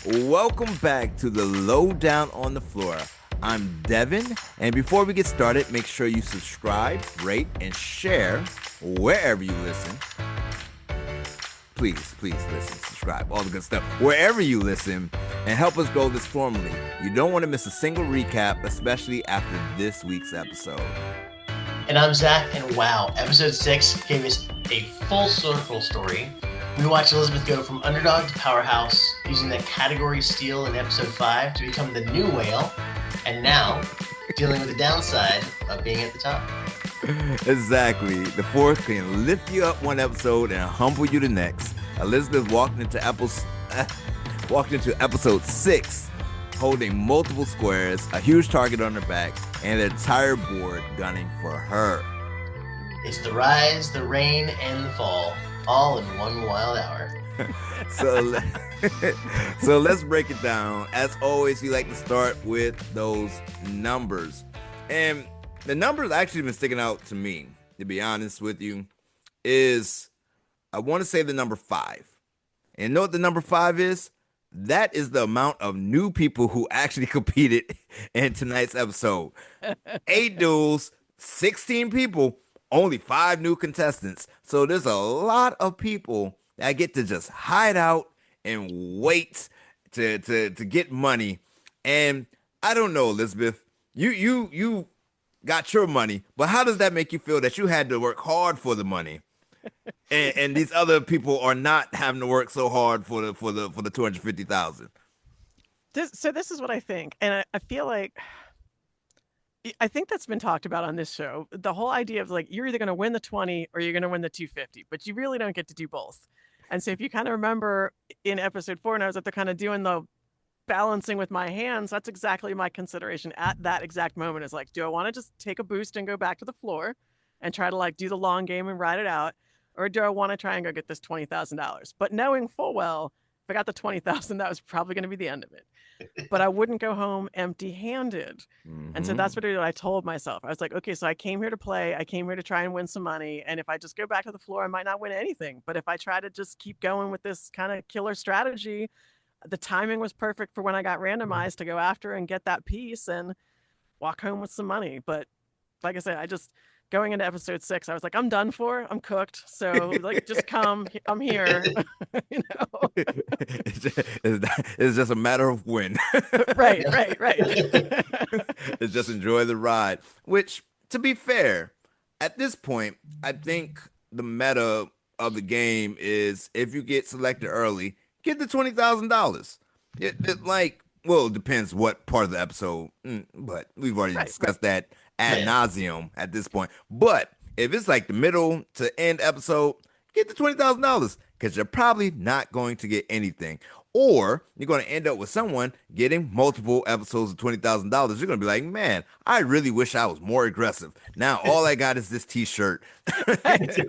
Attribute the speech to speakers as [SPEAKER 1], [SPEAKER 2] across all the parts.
[SPEAKER 1] Welcome back to the Lowdown on the Floor. I'm Devin, and before we get started, make sure you subscribe, rate, and share wherever you listen. Please listen, subscribe, all the good stuff. Wherever you listen, and help us grow this formally. You don't want to miss a single recap, especially after this week's episode.
[SPEAKER 2] And I'm Zack, and wow, episode 6 gave us a full circle story. We watched Elizabeth go from underdog to powerhouse, using the category steal in episode 5 to become the new whale, and now dealing with the downside of being at the top.
[SPEAKER 1] Exactly. The fourth can lift you up one episode and humble you the next. Elizabeth walked into episode 6 holding multiple squares, a huge target on her back, and an entire board gunning for her.
[SPEAKER 2] It's the rise, the rain, and the fall, all in one wild hour.
[SPEAKER 1] so let's break it down. As always, we like to start with those numbers. And the numbers actually been sticking out to me, to be honest with you, is I want to say the number 5. And you know what the number 5 is? That is the amount of new people who actually competed in tonight's episode. 8 duels, 16 people, only 5 new contestants. So there's a lot of people that get to just hide out and wait to get money. And I don't know, Elizabeth, you got your money, but how does that make you feel that you had to work hard for the money? and these other people are not having to work so hard for the 250,000.
[SPEAKER 3] This is what I think, and I feel like I think that's been talked about on this show. The whole idea of like you're either going to win the 20 or you're going to win the 250, but you really don't get to do both. And so if you kind of remember in episode 4, and I was up there kind of doing the balancing with my hands, that's exactly my consideration at that exact moment. Is like, do I want to just take a boost and go back to the floor and try to like do the long game and ride it out? Or do I want to try and go get this $20,000? But knowing full well, if I got the 20,000, that was probably going to be the end of it. But I wouldn't go home empty-handed. Mm-hmm. And so that's what I told myself. I was like, okay, so I came here to play. I came here to try and win some money. And if I just go back to the floor, I might not win anything. But if I try to just keep going with this kind of killer strategy, the timing was perfect for when I got randomized to go after and get that piece and walk home with some money. But like I said, going into episode 6, I was like, I'm done for. I'm cooked. So like, just come. I'm here. You know,
[SPEAKER 1] it's just a matter of when.
[SPEAKER 3] Right.
[SPEAKER 1] It's just enjoy the ride. Which, to be fair, at this point, I think the meta of the game is if you get selected early, get the $20,000. It depends what part of the episode, but we've already discussed that ad nauseum at this point. But if it's like the middle to end episode, get the $20,000 because you're probably not going to get anything. Or you're going to end up with someone getting multiple episodes of $20,000. You're going to be like, man, I really wish I was more aggressive. Now all I got is this t-shirt.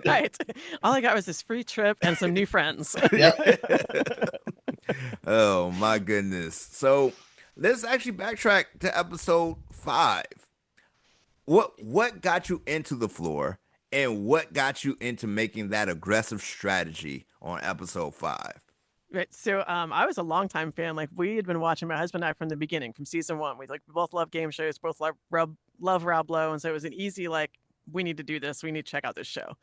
[SPEAKER 3] Right. All I got was this free trip and some new friends.
[SPEAKER 1] Oh, my goodness. So let's actually backtrack to episode 5. What got you into the floor and what got you into making that aggressive strategy on episode 5?
[SPEAKER 3] Right. So I was a longtime fan. Like we had been watching my husband and I from the beginning, from season 1. We both love game shows, both love Rob Lowe. And so it was an easy, like, we need to do this. We need to check out this show.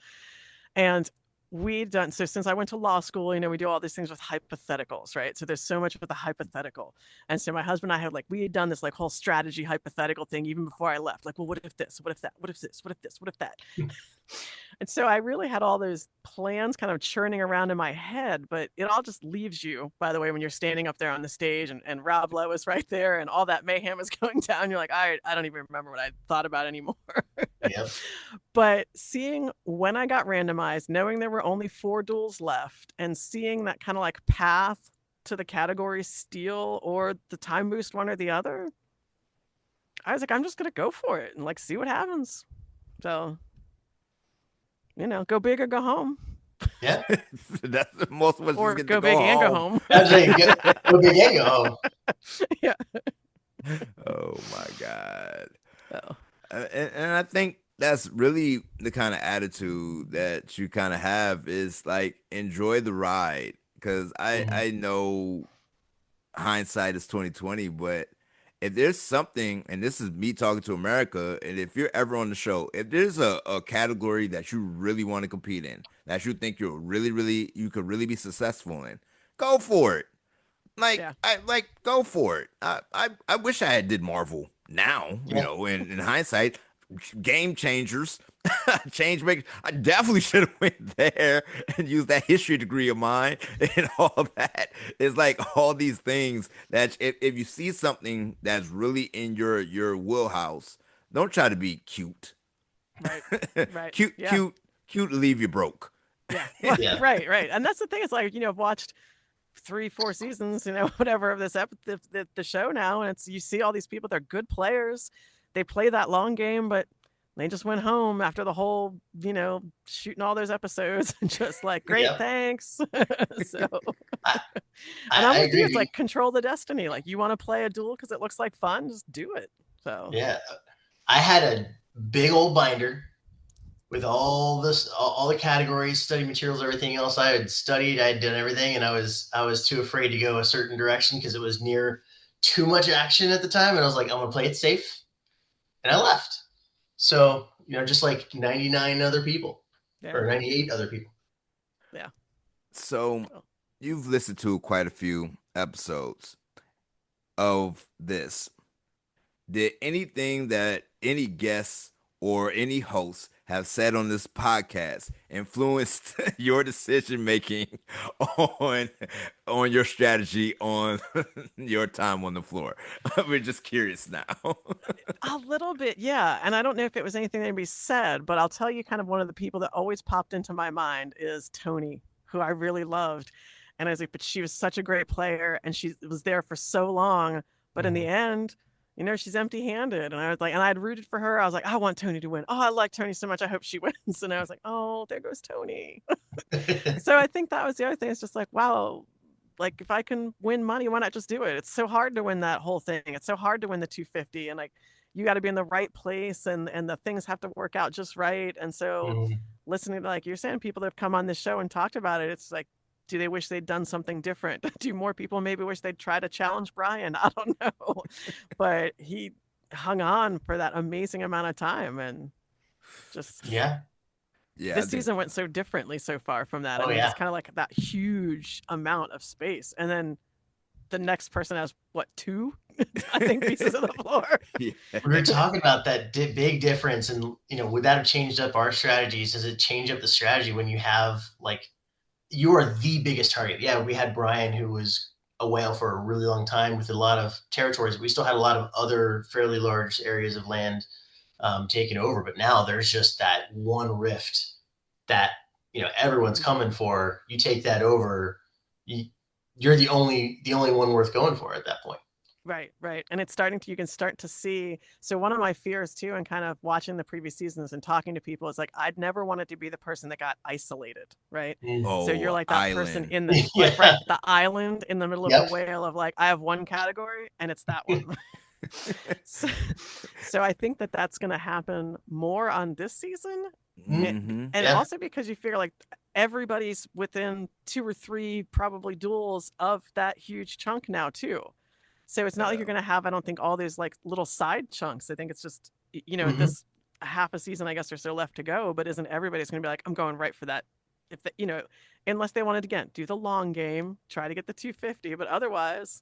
[SPEAKER 3] And so since I went to law school, we do all these things with hypotheticals, right? So there's so much with the hypothetical. And so my husband and I we had done this like whole strategy hypothetical thing even before I left. Like, well, what if this? What if that? What if this? What if this? What if that? And so I really had all those plans kind of churning around in my head, but it all just leaves you, by the way, when you're standing up there on the stage and Rob Lowe is right there and all that mayhem is going down. You're like, I don't even remember what I thought about anymore.
[SPEAKER 2] Yep.
[SPEAKER 3] But seeing when I got randomized, knowing there were only 4 duels left and seeing that kind of like path to the category steal or the time boost, one or the other, I was like, I'm just going to go for it and like see what happens. So, go big or go home.
[SPEAKER 2] Yeah.
[SPEAKER 1] That's the most of us
[SPEAKER 3] or
[SPEAKER 1] get
[SPEAKER 3] go
[SPEAKER 1] to
[SPEAKER 3] big
[SPEAKER 1] go
[SPEAKER 3] and
[SPEAKER 1] home.
[SPEAKER 3] go home.
[SPEAKER 2] I was saying, go big and go home.
[SPEAKER 3] Yeah.
[SPEAKER 1] Oh my God.
[SPEAKER 3] Oh.
[SPEAKER 1] And I think that's really the kind of attitude that you kind of have is like enjoy the ride. Because I know hindsight is 2020, but if there's something, and this is me talking to America, and if you're ever on the show, if there's a category that you really want to compete in, that you think you could really be successful in, go for it.
[SPEAKER 3] Yeah.
[SPEAKER 1] Like go for it. I wish I had did Marvel now,
[SPEAKER 2] Yeah.
[SPEAKER 1] in hindsight, game changers, change makers. I definitely should have went there and used that history degree of mine and all that. It's like all these things that if you see something that's really in your wheelhouse, don't try to be cute.
[SPEAKER 3] Right. Right.
[SPEAKER 1] cute,
[SPEAKER 3] Yeah.
[SPEAKER 1] cute, cute. Leave you broke.
[SPEAKER 3] Yeah. Well,
[SPEAKER 2] Yeah.
[SPEAKER 3] right. Right. And that's the thing. It's like, I've watched 3, 4 seasons, whatever of this the show now, and it's you see all these people. They're good players. They play that long game, but they just went home after the whole, shooting all those episodes and just like, great,
[SPEAKER 2] Yeah.
[SPEAKER 3] thanks. So,
[SPEAKER 2] I,
[SPEAKER 3] and
[SPEAKER 2] I
[SPEAKER 3] I'm with you.
[SPEAKER 2] agree.
[SPEAKER 3] It's like control the destiny. Like you want to play a duel because it looks like fun, just do it. So
[SPEAKER 2] Yeah. I had a big old binder with all the categories, study materials, everything else. I had studied, I had done everything, and I was too afraid to go a certain direction because it was near too much action at the time. And I was like, I'm gonna play it safe, and I left. So just like 99 other people
[SPEAKER 3] yeah,
[SPEAKER 2] or 98 other people.
[SPEAKER 3] yeah.
[SPEAKER 1] So
[SPEAKER 3] Cool.
[SPEAKER 1] you've listened to quite a few episodes of this. Did anything that any guests or any hosts have said on this podcast influenced your decision making on on your strategy on your time on the floor? We're just curious now.
[SPEAKER 3] A little bit, yeah. And I don't know if it was anything that anybody said, but I'll tell you kind of one of the people that always popped into my mind is Tony, who I really loved. And I was like, but she was such a great player and she was there for so long. But in the
[SPEAKER 2] Mhm.
[SPEAKER 3] end, she's empty handed. And I was like, and I'd rooted for her. I was like, I want Tony to win. Oh, I like Tony so much. I hope she wins. And I was like, oh, there goes Tony. So I think that was the other thing. It's just like, wow, like if I can win money, why not just do it? It's so hard to win that whole thing. It's so hard to win the 250, and like you got to be in the right place, and the things have to work out just right. And so
[SPEAKER 2] Mhm.
[SPEAKER 3] listening to, like you're saying, people that have come on this show and talked about it, it's like, do they wish they'd done something different? Do more people maybe wish they'd try to challenge Brian? I don't know, but he hung on for that amazing amount of time, and just
[SPEAKER 2] Yeah.
[SPEAKER 1] Yeah, I
[SPEAKER 3] this
[SPEAKER 1] think
[SPEAKER 3] season went so differently so far from that. I
[SPEAKER 2] Oh
[SPEAKER 3] mean,
[SPEAKER 2] yeah.
[SPEAKER 3] just kind of like that huge amount of space, and then the next person has what, two, I think, pieces of the floor.
[SPEAKER 1] yeah.
[SPEAKER 2] We were talking about that big difference, and would that have changed up our strategies? Does it change up the strategy when you have like you are the biggest target? Yeah, we had Brian, who was a whale for a really long time with a lot of territories. We still had a lot of other fairly large areas of land taken over, but now there's just that one rift that everyone's
[SPEAKER 3] Mhm.
[SPEAKER 2] coming for. You take that over, you're the only one worth going for at that point.
[SPEAKER 3] Right, right. And it's starting to, you can start to see. So one of my fears too, and kind of watching the previous seasons and talking to people, is like, I'd never wanted to be the person that got isolated, right?
[SPEAKER 2] Mm.
[SPEAKER 3] So you're
[SPEAKER 1] Oh,
[SPEAKER 3] like that person
[SPEAKER 1] Island.
[SPEAKER 3] in the, like,
[SPEAKER 2] Yeah.
[SPEAKER 3] right, the island in the middle of the
[SPEAKER 2] Yep.
[SPEAKER 3] whale of like, I have one category and it's that one. so, so I think that that's going to happen more on this season.
[SPEAKER 1] Hmm.
[SPEAKER 3] And
[SPEAKER 2] Yeah.
[SPEAKER 3] also because you figure like everybody's within 2 or 3 probably duels of that huge chunk now too. So it's not like you're going to have, I don't think, all these like little side chunks. I think it's just,
[SPEAKER 2] Hmm.
[SPEAKER 3] this half a season, I guess, or so left to go. But isn't everybody's going to be like, I'm going right for that? If the, unless they wanted to, again, do the long game, try to get the 250, but otherwise,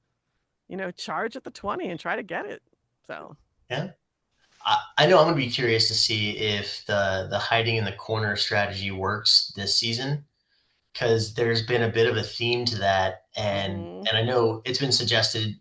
[SPEAKER 3] charge at the 20 and try to get it. So
[SPEAKER 2] Yeah. I know I'm going to be curious to see if the hiding in the corner strategy works this season, because there's been a bit of a theme to that, and
[SPEAKER 3] hmm
[SPEAKER 2] and I know it's been suggested.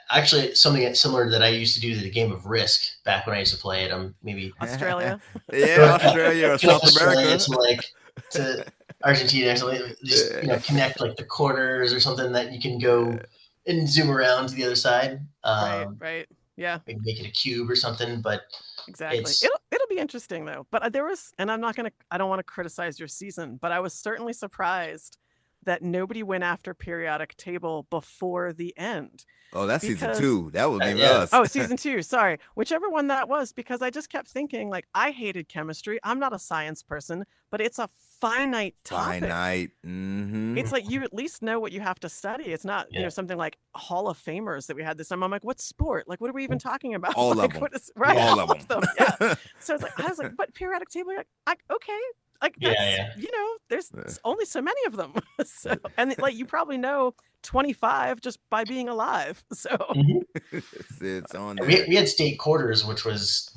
[SPEAKER 2] Actually, something similar that I used to do, the game of Risk back when I used to play it. Maybe
[SPEAKER 3] Australia.
[SPEAKER 1] Yeah, Australia or
[SPEAKER 2] connect
[SPEAKER 1] South
[SPEAKER 2] Australia
[SPEAKER 1] America.
[SPEAKER 2] to Argentina or something. Just connect like the corners or something that you can go and zoom around to the other side.
[SPEAKER 3] Right, right. Yeah.
[SPEAKER 2] Maybe make it a cube or something. But
[SPEAKER 3] Exactly.
[SPEAKER 2] it's
[SPEAKER 3] It'll be interesting though. But there was, and I don't want to criticize your season, but I was certainly surprised that nobody went after periodic table before the end.
[SPEAKER 1] Oh, that's season
[SPEAKER 3] Because
[SPEAKER 1] 2. That wasn't even
[SPEAKER 2] Yeah.
[SPEAKER 1] us.
[SPEAKER 3] oh, season 2, sorry. Whichever one that was, because I just kept thinking, like, I hated chemistry. I'm not a science person, but it's a finite topic.
[SPEAKER 1] Finite. Mm-hmm.
[SPEAKER 3] It's like you at least know what you have to study. It's not,
[SPEAKER 2] Yeah.
[SPEAKER 3] something like Hall of Famers that we had this time. I'm like, what sport? Like, what are we even talking about?
[SPEAKER 1] All of
[SPEAKER 3] Like,
[SPEAKER 1] them.
[SPEAKER 3] what is right?
[SPEAKER 2] Yeah.
[SPEAKER 1] All
[SPEAKER 3] All
[SPEAKER 1] of them.
[SPEAKER 3] Yeah. So it's like I was like, but periodic table, like okay, like
[SPEAKER 2] Yeah,
[SPEAKER 3] that's
[SPEAKER 2] yeah.
[SPEAKER 3] there's only so many of them. So and like you probably know 25 just by being alive. So
[SPEAKER 2] Mhm.
[SPEAKER 1] It's on
[SPEAKER 2] We,
[SPEAKER 1] there.
[SPEAKER 2] we had state quarters, which was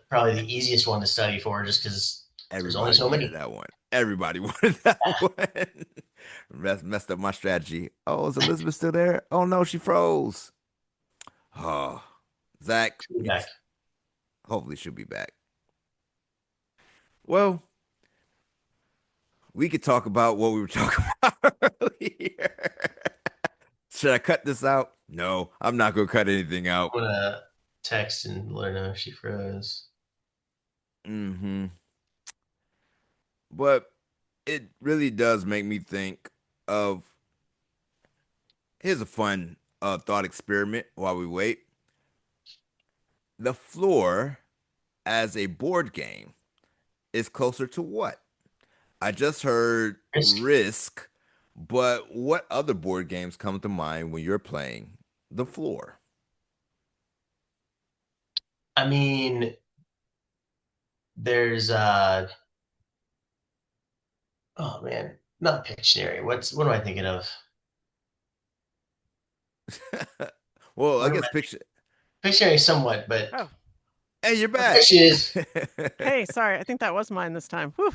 [SPEAKER 2] probably the easiest one to study for, just because there's only
[SPEAKER 1] Everybody
[SPEAKER 2] so
[SPEAKER 1] wanted
[SPEAKER 2] many.
[SPEAKER 1] that one. Everybody wanted that one. Messed up my strategy. Oh, is Elizabeth still there? Oh no, she froze. Oh, Zach,
[SPEAKER 2] Be back.
[SPEAKER 1] hopefully she'll be back. Well, we could talk about what we were talking about earlier. Should I cut this out? No, I'm not gonna cut anything out.
[SPEAKER 2] I'm gonna text and let her know if she froze.
[SPEAKER 1] Mm-hmm. But it really does make me think of here's a fun thought experiment while we wait. The floor as a board game is closer to what? I just heard
[SPEAKER 2] Risk.
[SPEAKER 1] Risk, but what other board games come to mind when you're playing the floor?
[SPEAKER 2] I mean, there's oh man, not Pictionary. What am I thinking of?
[SPEAKER 1] Well, I
[SPEAKER 2] What am
[SPEAKER 1] guess
[SPEAKER 2] I
[SPEAKER 1] picture.
[SPEAKER 2] Pictionary somewhat, but
[SPEAKER 3] oh,
[SPEAKER 1] Hey, you're
[SPEAKER 3] Okay.
[SPEAKER 2] there
[SPEAKER 1] back.
[SPEAKER 2] she is.
[SPEAKER 3] hey, sorry, I think that was mine this time. Whew.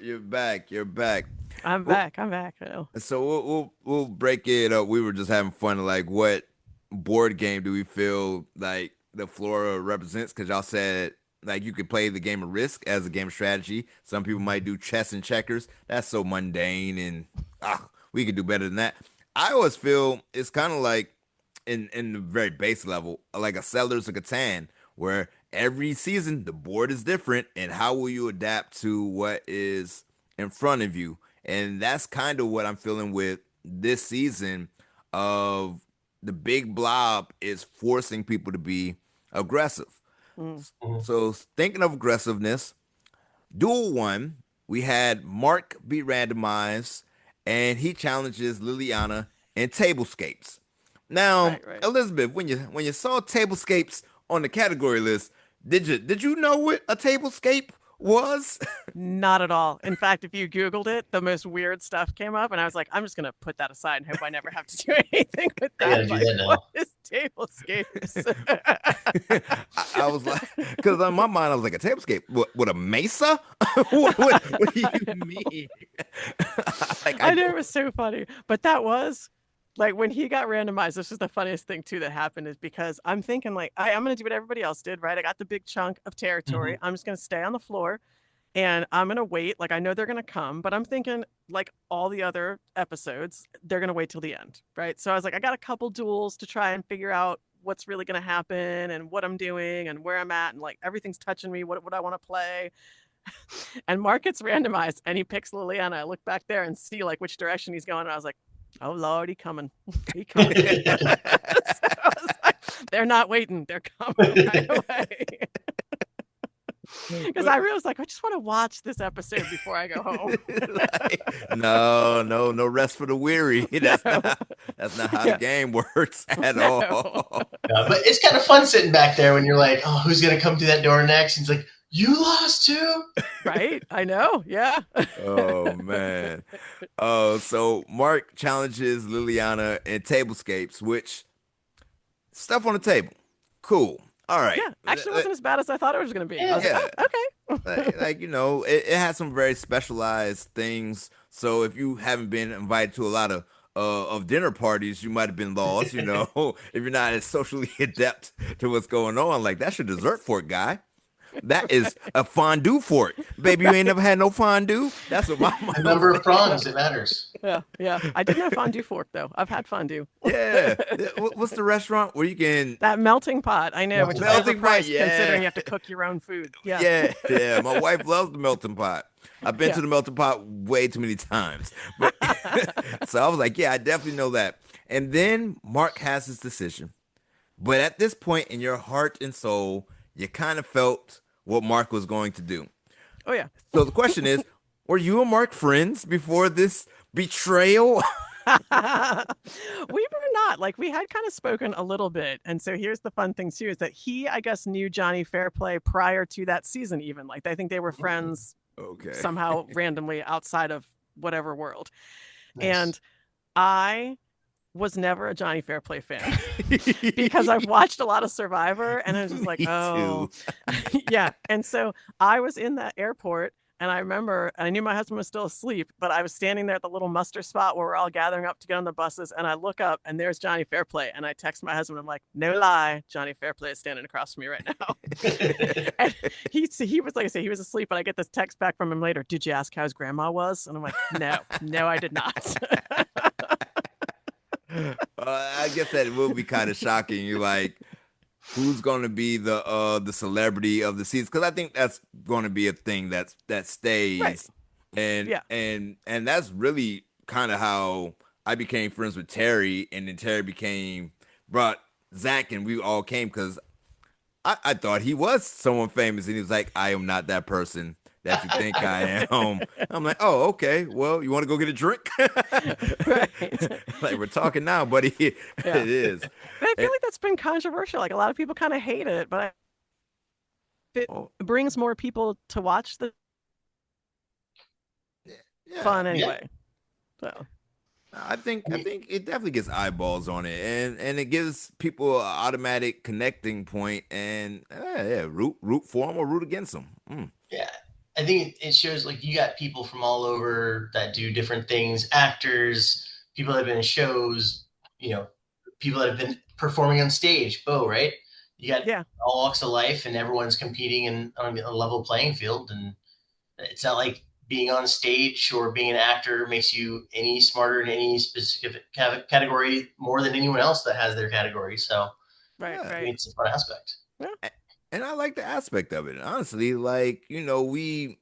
[SPEAKER 1] You're back. You're back.
[SPEAKER 3] I'm
[SPEAKER 1] Well,
[SPEAKER 3] back. I'm back. Oh.
[SPEAKER 1] so we'll break it up. We were just having fun. Like, what board game do we feel like the Flora represents? Because y'all said like you could play the game of Risk as a game of strategy. Some people might do chess and checkers. That's so mundane, and we could do better than that. I always feel it's kind of like in the very base level, like a Settlers of Catan, where every season the board is different, and how will you adapt to what is in front of you? And that's kind of what I'm feeling with this season of the big blob is forcing people to be aggressive.
[SPEAKER 3] Mm.
[SPEAKER 2] Mhm.
[SPEAKER 1] So thinking of aggressiveness, Duel 1, we had Mark be randomized, and he challenges Liliana in tablescapes. Now,
[SPEAKER 3] Right.
[SPEAKER 1] Elizabeth, when you saw tablescapes on the category list, did you know what a tablescape was?
[SPEAKER 3] Not at all. In fact, if you Googled it, the most weird stuff came up, and I was like, I'm just gonna put that aside and hope I never have to do anything with
[SPEAKER 2] I
[SPEAKER 3] that.
[SPEAKER 2] gotta do
[SPEAKER 3] Like,
[SPEAKER 2] that
[SPEAKER 3] what
[SPEAKER 2] now.
[SPEAKER 3] is tablescapes?
[SPEAKER 1] I was like, because in my mind I was like a tablescape. What a mesa? what do you mean? Like
[SPEAKER 3] I know it was so funny, but that was like when he got randomized. This is the funniest thing too that happened is because I'm thinking like I'm gonna do what everybody else did, right? I got the big chunk of territory.
[SPEAKER 2] Mhm.
[SPEAKER 3] I'm just gonna stay on the floor and I'm gonna wait. Like I know they're gonna come, but I'm thinking like all the other episodes, they're gonna wait till the end, right? So I was like, I got a couple duels to try and figure out what's really gonna happen and what I'm doing and where I'm at and like everything's touching me. What I want to play. And Mark gets randomized and he picks Liliana. I look back there and see like which direction he's going. And I was like, oh Lord, he coming. He coming. So I was like, they're not waiting. They're coming right away. Because I really was like, I just want to watch this episode before I go home.
[SPEAKER 1] No rest for the weary. That's
[SPEAKER 3] No.
[SPEAKER 1] not how
[SPEAKER 3] Yeah.
[SPEAKER 1] the game works at
[SPEAKER 3] No.
[SPEAKER 1] all.
[SPEAKER 2] But it's kind of fun sitting back there when you're like, oh, who's gonna come through that door next? And it's like, you lost too.
[SPEAKER 3] Right? I know. Yeah.
[SPEAKER 1] Oh man. Oh, so Mark challenges Liliana in tablescapes, which stuff on the table. Cool. All right.
[SPEAKER 3] Yeah. Actually, wasn't as bad as I thought it was going to be. I was
[SPEAKER 1] Yeah.
[SPEAKER 3] like, oh, okay.
[SPEAKER 1] Like it has some very specialized things. So if you haven't been invited to a lot of dinner parties, you might have been lost. If you're not as socially adept to what's going on, like that's your dessert fork, guy. That is a fondue fork. Baby, you ain't never had no fondue? That's what my
[SPEAKER 2] The
[SPEAKER 1] mom
[SPEAKER 2] number
[SPEAKER 1] was
[SPEAKER 2] of prongs, it matters.
[SPEAKER 3] Yeah, yeah. I didn't have fondue fork though. I've had fondue.
[SPEAKER 1] Yeah. What's the restaurant where you can
[SPEAKER 3] That melting pot, I know, which
[SPEAKER 2] Melting
[SPEAKER 3] is
[SPEAKER 2] pot.
[SPEAKER 1] melting pot?
[SPEAKER 3] overpriced considering
[SPEAKER 1] Yeah.
[SPEAKER 3] you have to cook your own food. Yeah,
[SPEAKER 1] Yeah, yeah. My wife loves the melting pot. I've been
[SPEAKER 3] yeah.
[SPEAKER 1] to the melting pot way too many times. But so I was like, yeah, I definitely know that. And then Mark has his decision. But at this point in your heart and soul, you kind of felt what Mark was going to do.
[SPEAKER 3] Oh yeah.
[SPEAKER 1] So the question is, were you and Mark friends before this betrayal?
[SPEAKER 3] We were not like we had kind of spoken a little bit, and so here's the fun thing too is that he, I guess, knew Johnny Fairplay prior to that season. Even like I think they were friends
[SPEAKER 1] Okay.
[SPEAKER 3] somehow randomly outside of whatever world.
[SPEAKER 2] Nice.
[SPEAKER 3] And I was never a Johnny Fairplay fan because I've watched a lot of Survivor and I was just like,
[SPEAKER 1] Me
[SPEAKER 3] oh,
[SPEAKER 1] too.
[SPEAKER 3] yeah. And so I was in that airport and I remember I knew my husband was still asleep, but I was standing there at the little muster spot where we're all gathering up to get on the buses. And I look up and there's Johnny Fairplay. And I text my husband, I'm like, no lie, Johnny Fairplay is standing across from me right now. And he was like I say, he was asleep, but I get this text back from him later. Did you ask how his grandma was? And I'm like, no, I did not.
[SPEAKER 1] I guess that will be kind of shocking. You like, who's going to be the celebrity of the season? Because I think that's going to be a thing that
[SPEAKER 3] Right.
[SPEAKER 1] stays, and
[SPEAKER 3] Yeah.
[SPEAKER 1] and that's really kind of how I became friends with Terry, and then Terry brought Zach, and we all came because I thought he was someone famous, and he was like, I am not that person that you think I am. I'm like, oh, okay. Well, you want to go get a drink?
[SPEAKER 3] Right.
[SPEAKER 1] Like we're talking now, buddy. It
[SPEAKER 3] Yeah.
[SPEAKER 1] is.
[SPEAKER 3] But I feel
[SPEAKER 1] And,
[SPEAKER 3] like that's been controversial. Like a lot of people kind of hate it, but it
[SPEAKER 1] oh,
[SPEAKER 3] brings more people to watch the
[SPEAKER 1] yeah.
[SPEAKER 3] fun
[SPEAKER 2] Yeah.
[SPEAKER 3] anyway. So
[SPEAKER 1] I think it definitely gets eyeballs on it, and it gives people an automatic connecting point, and yeah, root for them or root against them.
[SPEAKER 2] Yeah. I think it shows like you got people from all over that do different things, actors, people that have been in shows, people that have been performing on stage. Bo, right? You got
[SPEAKER 3] yeah,
[SPEAKER 2] all walks of life, and everyone's competing on a level playing field. And it's not like being on stage or being an actor makes you any smarter in any specific category more than anyone else that has their category. So
[SPEAKER 3] right,
[SPEAKER 1] Yeah,
[SPEAKER 2] I
[SPEAKER 3] right.
[SPEAKER 2] think it's a fun aspect.
[SPEAKER 3] Yeah,
[SPEAKER 1] and I like the aspect of it. Honestly, like we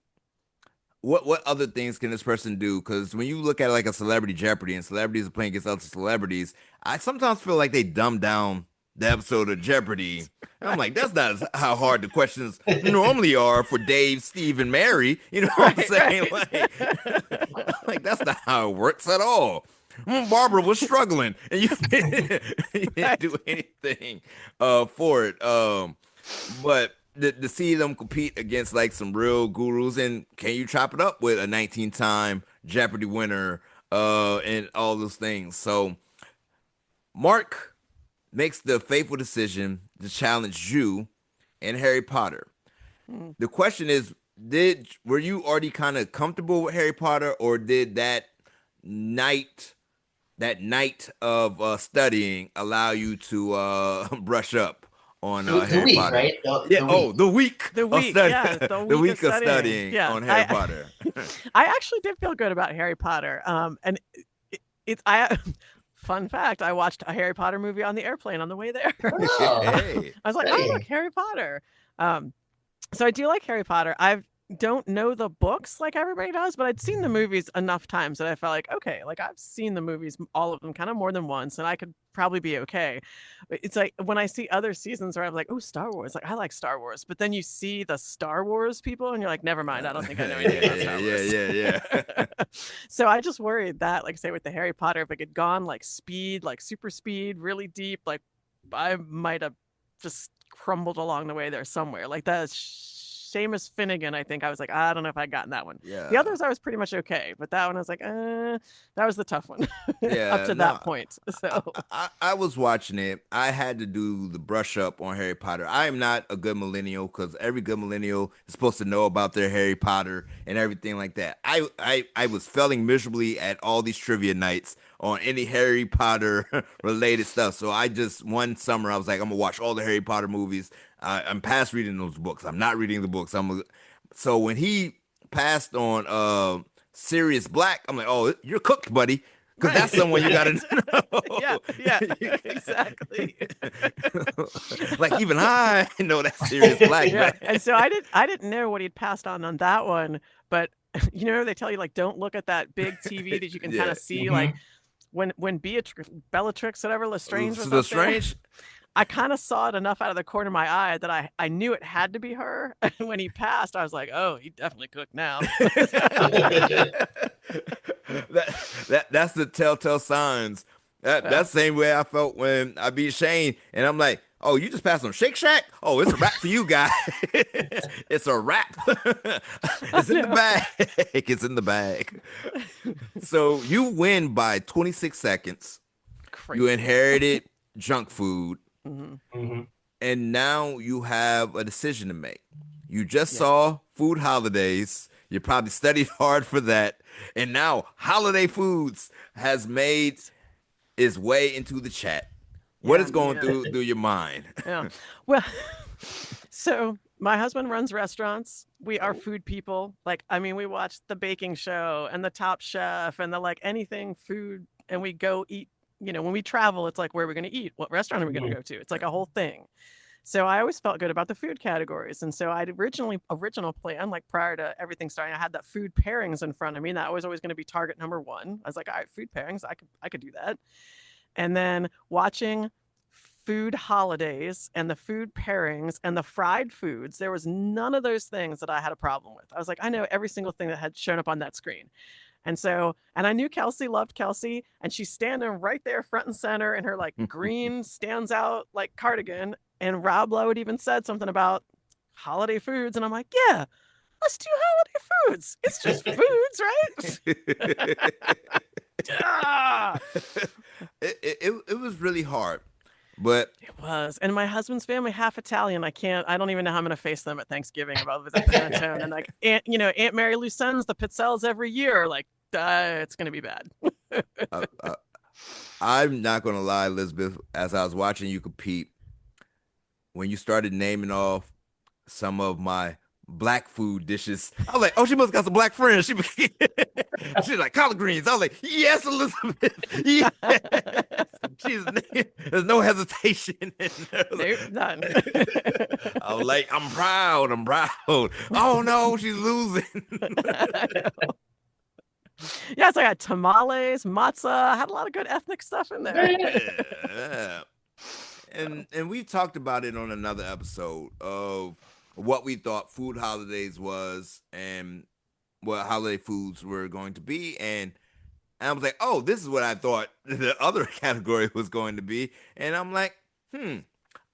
[SPEAKER 1] what other things can this person do? Because when you look at like a Celebrity Jeopardy and celebrities are playing against other celebrities, I sometimes feel like they dumb down the episode of Jeopardy. And I'm like, that's not how hard the questions normally are for Dave, Steve, and Mary. You know what I'm
[SPEAKER 3] right,
[SPEAKER 1] saying?
[SPEAKER 3] right.
[SPEAKER 1] Like that's not how it works at all. Barbara was struggling, and you didn't
[SPEAKER 3] Right.
[SPEAKER 1] do anything for it. But to see them compete against like some real gurus, and can you chop it up with a 19-time Jeopardy winner, and all those things. So Mark makes the fateful decision to challenge you and Harry Potter.
[SPEAKER 3] Mm.
[SPEAKER 1] The question is, were you already kind of comfortable with Harry Potter, or did night that night of studying allow you to brush up on
[SPEAKER 2] The
[SPEAKER 1] Harry
[SPEAKER 2] week,
[SPEAKER 1] Potter?
[SPEAKER 2] right? The,
[SPEAKER 1] Yeah.
[SPEAKER 2] the
[SPEAKER 1] Oh,
[SPEAKER 2] week.
[SPEAKER 1] the week
[SPEAKER 3] The
[SPEAKER 1] of
[SPEAKER 3] week,
[SPEAKER 1] study,
[SPEAKER 3] yeah, the
[SPEAKER 1] the
[SPEAKER 3] week of
[SPEAKER 1] week of
[SPEAKER 3] studying.
[SPEAKER 1] studying
[SPEAKER 3] Yeah,
[SPEAKER 1] on Harry Potter.
[SPEAKER 3] I actually did feel good about Harry Potter. And it's I fun fact, I watched a Harry Potter movie on the airplane on the way there.
[SPEAKER 2] Oh,
[SPEAKER 1] Hey,
[SPEAKER 3] I was like, oh look,
[SPEAKER 2] studying.
[SPEAKER 3] Harry Potter. Um, so I do like Harry Potter. I don't know the books like everybody does, but I'd seen the movies enough times that I felt like, okay, like I've seen the movies, all of them, kind of more than once, and I could probably be okay. But it's like when I see other seasons where I'm like, oh, Star Wars, like I like Star Wars, but then you see the Star Wars people, and you're like, never mind, I don't think I know anything about
[SPEAKER 1] yeah,
[SPEAKER 3] Star
[SPEAKER 1] yeah,
[SPEAKER 3] Wars.
[SPEAKER 1] yeah, yeah.
[SPEAKER 3] So I just worried that, like, say with the Harry Potter, if it had gone like speed, like super speed, really deep, like I might have just crumbled along the way there somewhere. Like that Seamus Finnegan, I think I was like, I don't know if I'd gotten that one. The
[SPEAKER 1] Yeah.
[SPEAKER 3] others I was pretty much okay, but that one I was like, that was the tough one up
[SPEAKER 1] Yeah,
[SPEAKER 3] to
[SPEAKER 1] no,
[SPEAKER 3] that point. So
[SPEAKER 1] I was watching it. I had to do the brush up on Harry Potter. I am not a good millennial because every good millennial is supposed to know about their Harry Potter and everything like that. I was failing miserably at all these trivia nights on any Harry Potter related stuff. So I just one summer I was like, I'm gonna watch all the Harry Potter movies. I'm past reading those books. I'm not reading the books. So when he passed on Sirius Black, I'm like, oh, you're cooked, buddy. Because that's someone you got to know.
[SPEAKER 3] Yeah, exactly.
[SPEAKER 1] Like even I know that Sirius Black, man.
[SPEAKER 3] And so I didn't know what he'd passed on that one, but they tell you like don't look at that big TV that you can kind of see like when Bellatrix, whatever, Lestrange was up there. I kind of saw it enough out of the corner of my eye that I knew it had to be her. And when he passed, I was like, oh, he definitely cooked now.
[SPEAKER 1] That's the telltale signs. That's the same way I felt when I beat Shane, and I'm like, oh, you just passed on Shake Shack? Oh, it's a wrap for you, guy. It's a wrap. It's in the bag. It's in the bag. So you win by 26 seconds. Crazy. You inherited junk food. And now you have a decision to make. You just saw Food Holidays. You probably studied hard for that. And now Holiday Foods has made its way into the chat. What is going through your mind?
[SPEAKER 3] Well, so my husband runs restaurants. We are food people. Like, I mean, we watch The Baking Show and The Top Chef and anything food, and we go eat. When we travel, it's like, where are we going to eat? What restaurant are we going to go to? It's like a whole thing. So I always felt good about the food categories. And so I'd original plan, like prior to everything starting, I had that food pairings in front of me. And that was always going to be target number one. I was like, all right, food pairings, I could do that. And then watching Food Holidays and the food pairings and the fried foods, there was none of those things that I had a problem with. I was like, I know every single thing that had shown up on that screen. And I knew Kelsey loved Kelsey, and she's standing right there front and center in her like green stands out like cardigan. And Rob Lowe had even said something about holiday foods. And I'm like, yeah, let's do holiday foods. It's just foods, right?
[SPEAKER 1] It was really hard, but
[SPEAKER 3] it was. And my husband's family, half Italian. I don't even know how I'm going to face them at Thanksgiving about the panettone. And like, Aunt Mary Lou sends the pizzelles every year. Like, it's going to be bad.
[SPEAKER 1] I'm not going to lie, Elizabeth, as I was watching you compete, when you started naming off some of my black food dishes, I was like, oh, she must have got some black friends. She's like, collard greens. I was like, yes, Elizabeth. Yes. There's no hesitation in there.
[SPEAKER 3] Nope, none.
[SPEAKER 1] I was like, I'm proud. Oh, no, she's losing.
[SPEAKER 3] Yeah, so I had tamales, matzah. I had a lot of good ethnic stuff in there.
[SPEAKER 1] Yeah. And we talked about it on another episode of what we thought Food Holidays was and what holiday foods were going to be. And I was like, oh, this is what I thought the other category was going to be. And I'm like,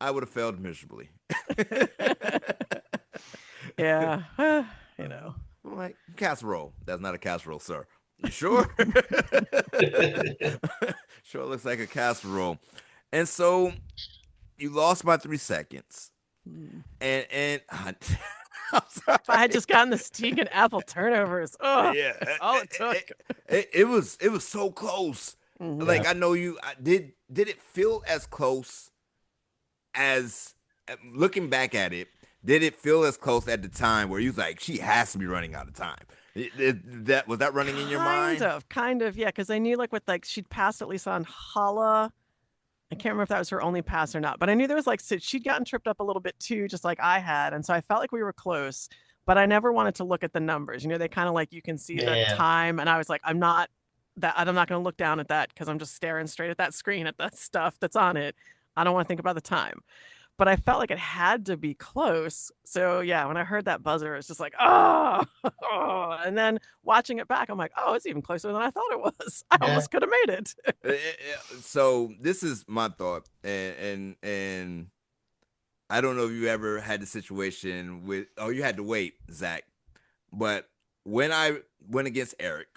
[SPEAKER 1] I would have failed miserably.
[SPEAKER 3] Yeah,
[SPEAKER 1] I'm like, casserole. That's not a casserole, sir. You sure? Sure looks like a casserole. And so you lost by 3 seconds. And I'm sorry.
[SPEAKER 3] If I had just gotten the steak and apple turnovers, that's all it took.
[SPEAKER 1] It was so close. Like, I know you did it feel as close as, looking back at it, did it feel as close at the time where you was like, she has to be running out of time? Was that running in your mind?
[SPEAKER 3] Kind of, yeah. Because I knew she'd passed at least on Hala. I can't remember if that was her only pass or not, but I knew there was she'd gotten tripped up a little bit too, just like I had. And so I felt like we were close, but I never wanted to look at the numbers. They kind of you can see the time. And I was like, I'm not going to look down at that because I'm just staring straight at that screen, at that stuff that's on it. I don't want to think about the time. But I felt like it had to be close. So yeah, when I heard that buzzer, it's just like, oh. And then watching it back, I'm like, oh, it's even closer than I thought it was. I almost could have made it.
[SPEAKER 1] So this is my thought, and I don't know if you ever had the situation with, you had to wait, Zach. But when I went against Eric,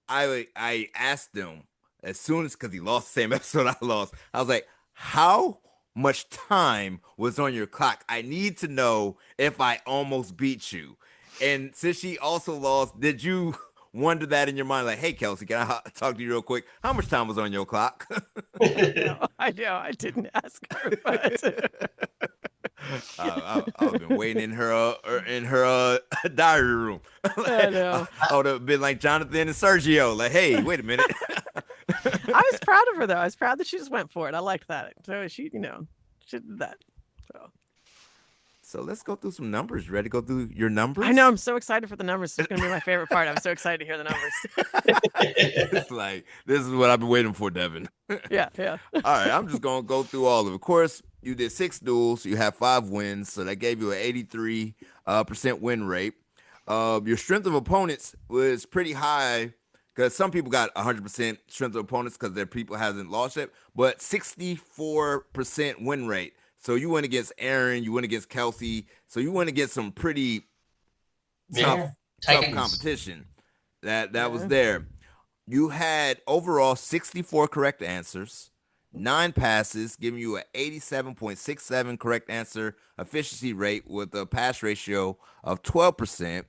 [SPEAKER 1] I asked him as soon as, because he lost the same episode I lost, I was like, how much time was on your clock? I need to know if I almost beat you. And since she also lost, did you wonder that in your mind? Like, hey, Kelsey, can I talk to you real quick? How much time was on your clock?
[SPEAKER 3] No, I didn't ask her. But
[SPEAKER 1] I've been waiting in her diary room.
[SPEAKER 3] I
[SPEAKER 1] Like,
[SPEAKER 3] know.
[SPEAKER 1] I would have been like Jonathan and Sergio. Like, hey, wait a minute.
[SPEAKER 3] I was proud of her though. I was proud that she just went for it. I liked that. So she did that. So
[SPEAKER 1] So let's go through some numbers. Ready to go through your
[SPEAKER 3] I know
[SPEAKER 1] numbers?
[SPEAKER 3] I'm so excited for the numbers. It's gonna be my favorite part. I'm so excited to hear the numbers.
[SPEAKER 1] It's like this is what I've been waiting for, Devin.
[SPEAKER 3] Yeah, yeah.
[SPEAKER 1] All right, I'm just gonna go through all of it. Of course, you did 6 duels, you have 5 wins, so that gave you an 83 percent win rate. Your strength of opponents was pretty high because some people got 100% strength of opponents because their people hasn't lost yet, but 64% win rate. So you went against Aaron, you went against Kelsey, so you went against some pretty
[SPEAKER 2] Yeah.
[SPEAKER 1] tough
[SPEAKER 2] Titans.
[SPEAKER 1] competition that was
[SPEAKER 3] Yeah.
[SPEAKER 1] there. You had overall 64 correct answers, 9 passes, giving you an 87.67 correct answer efficiency rate with a pass ratio of 12%.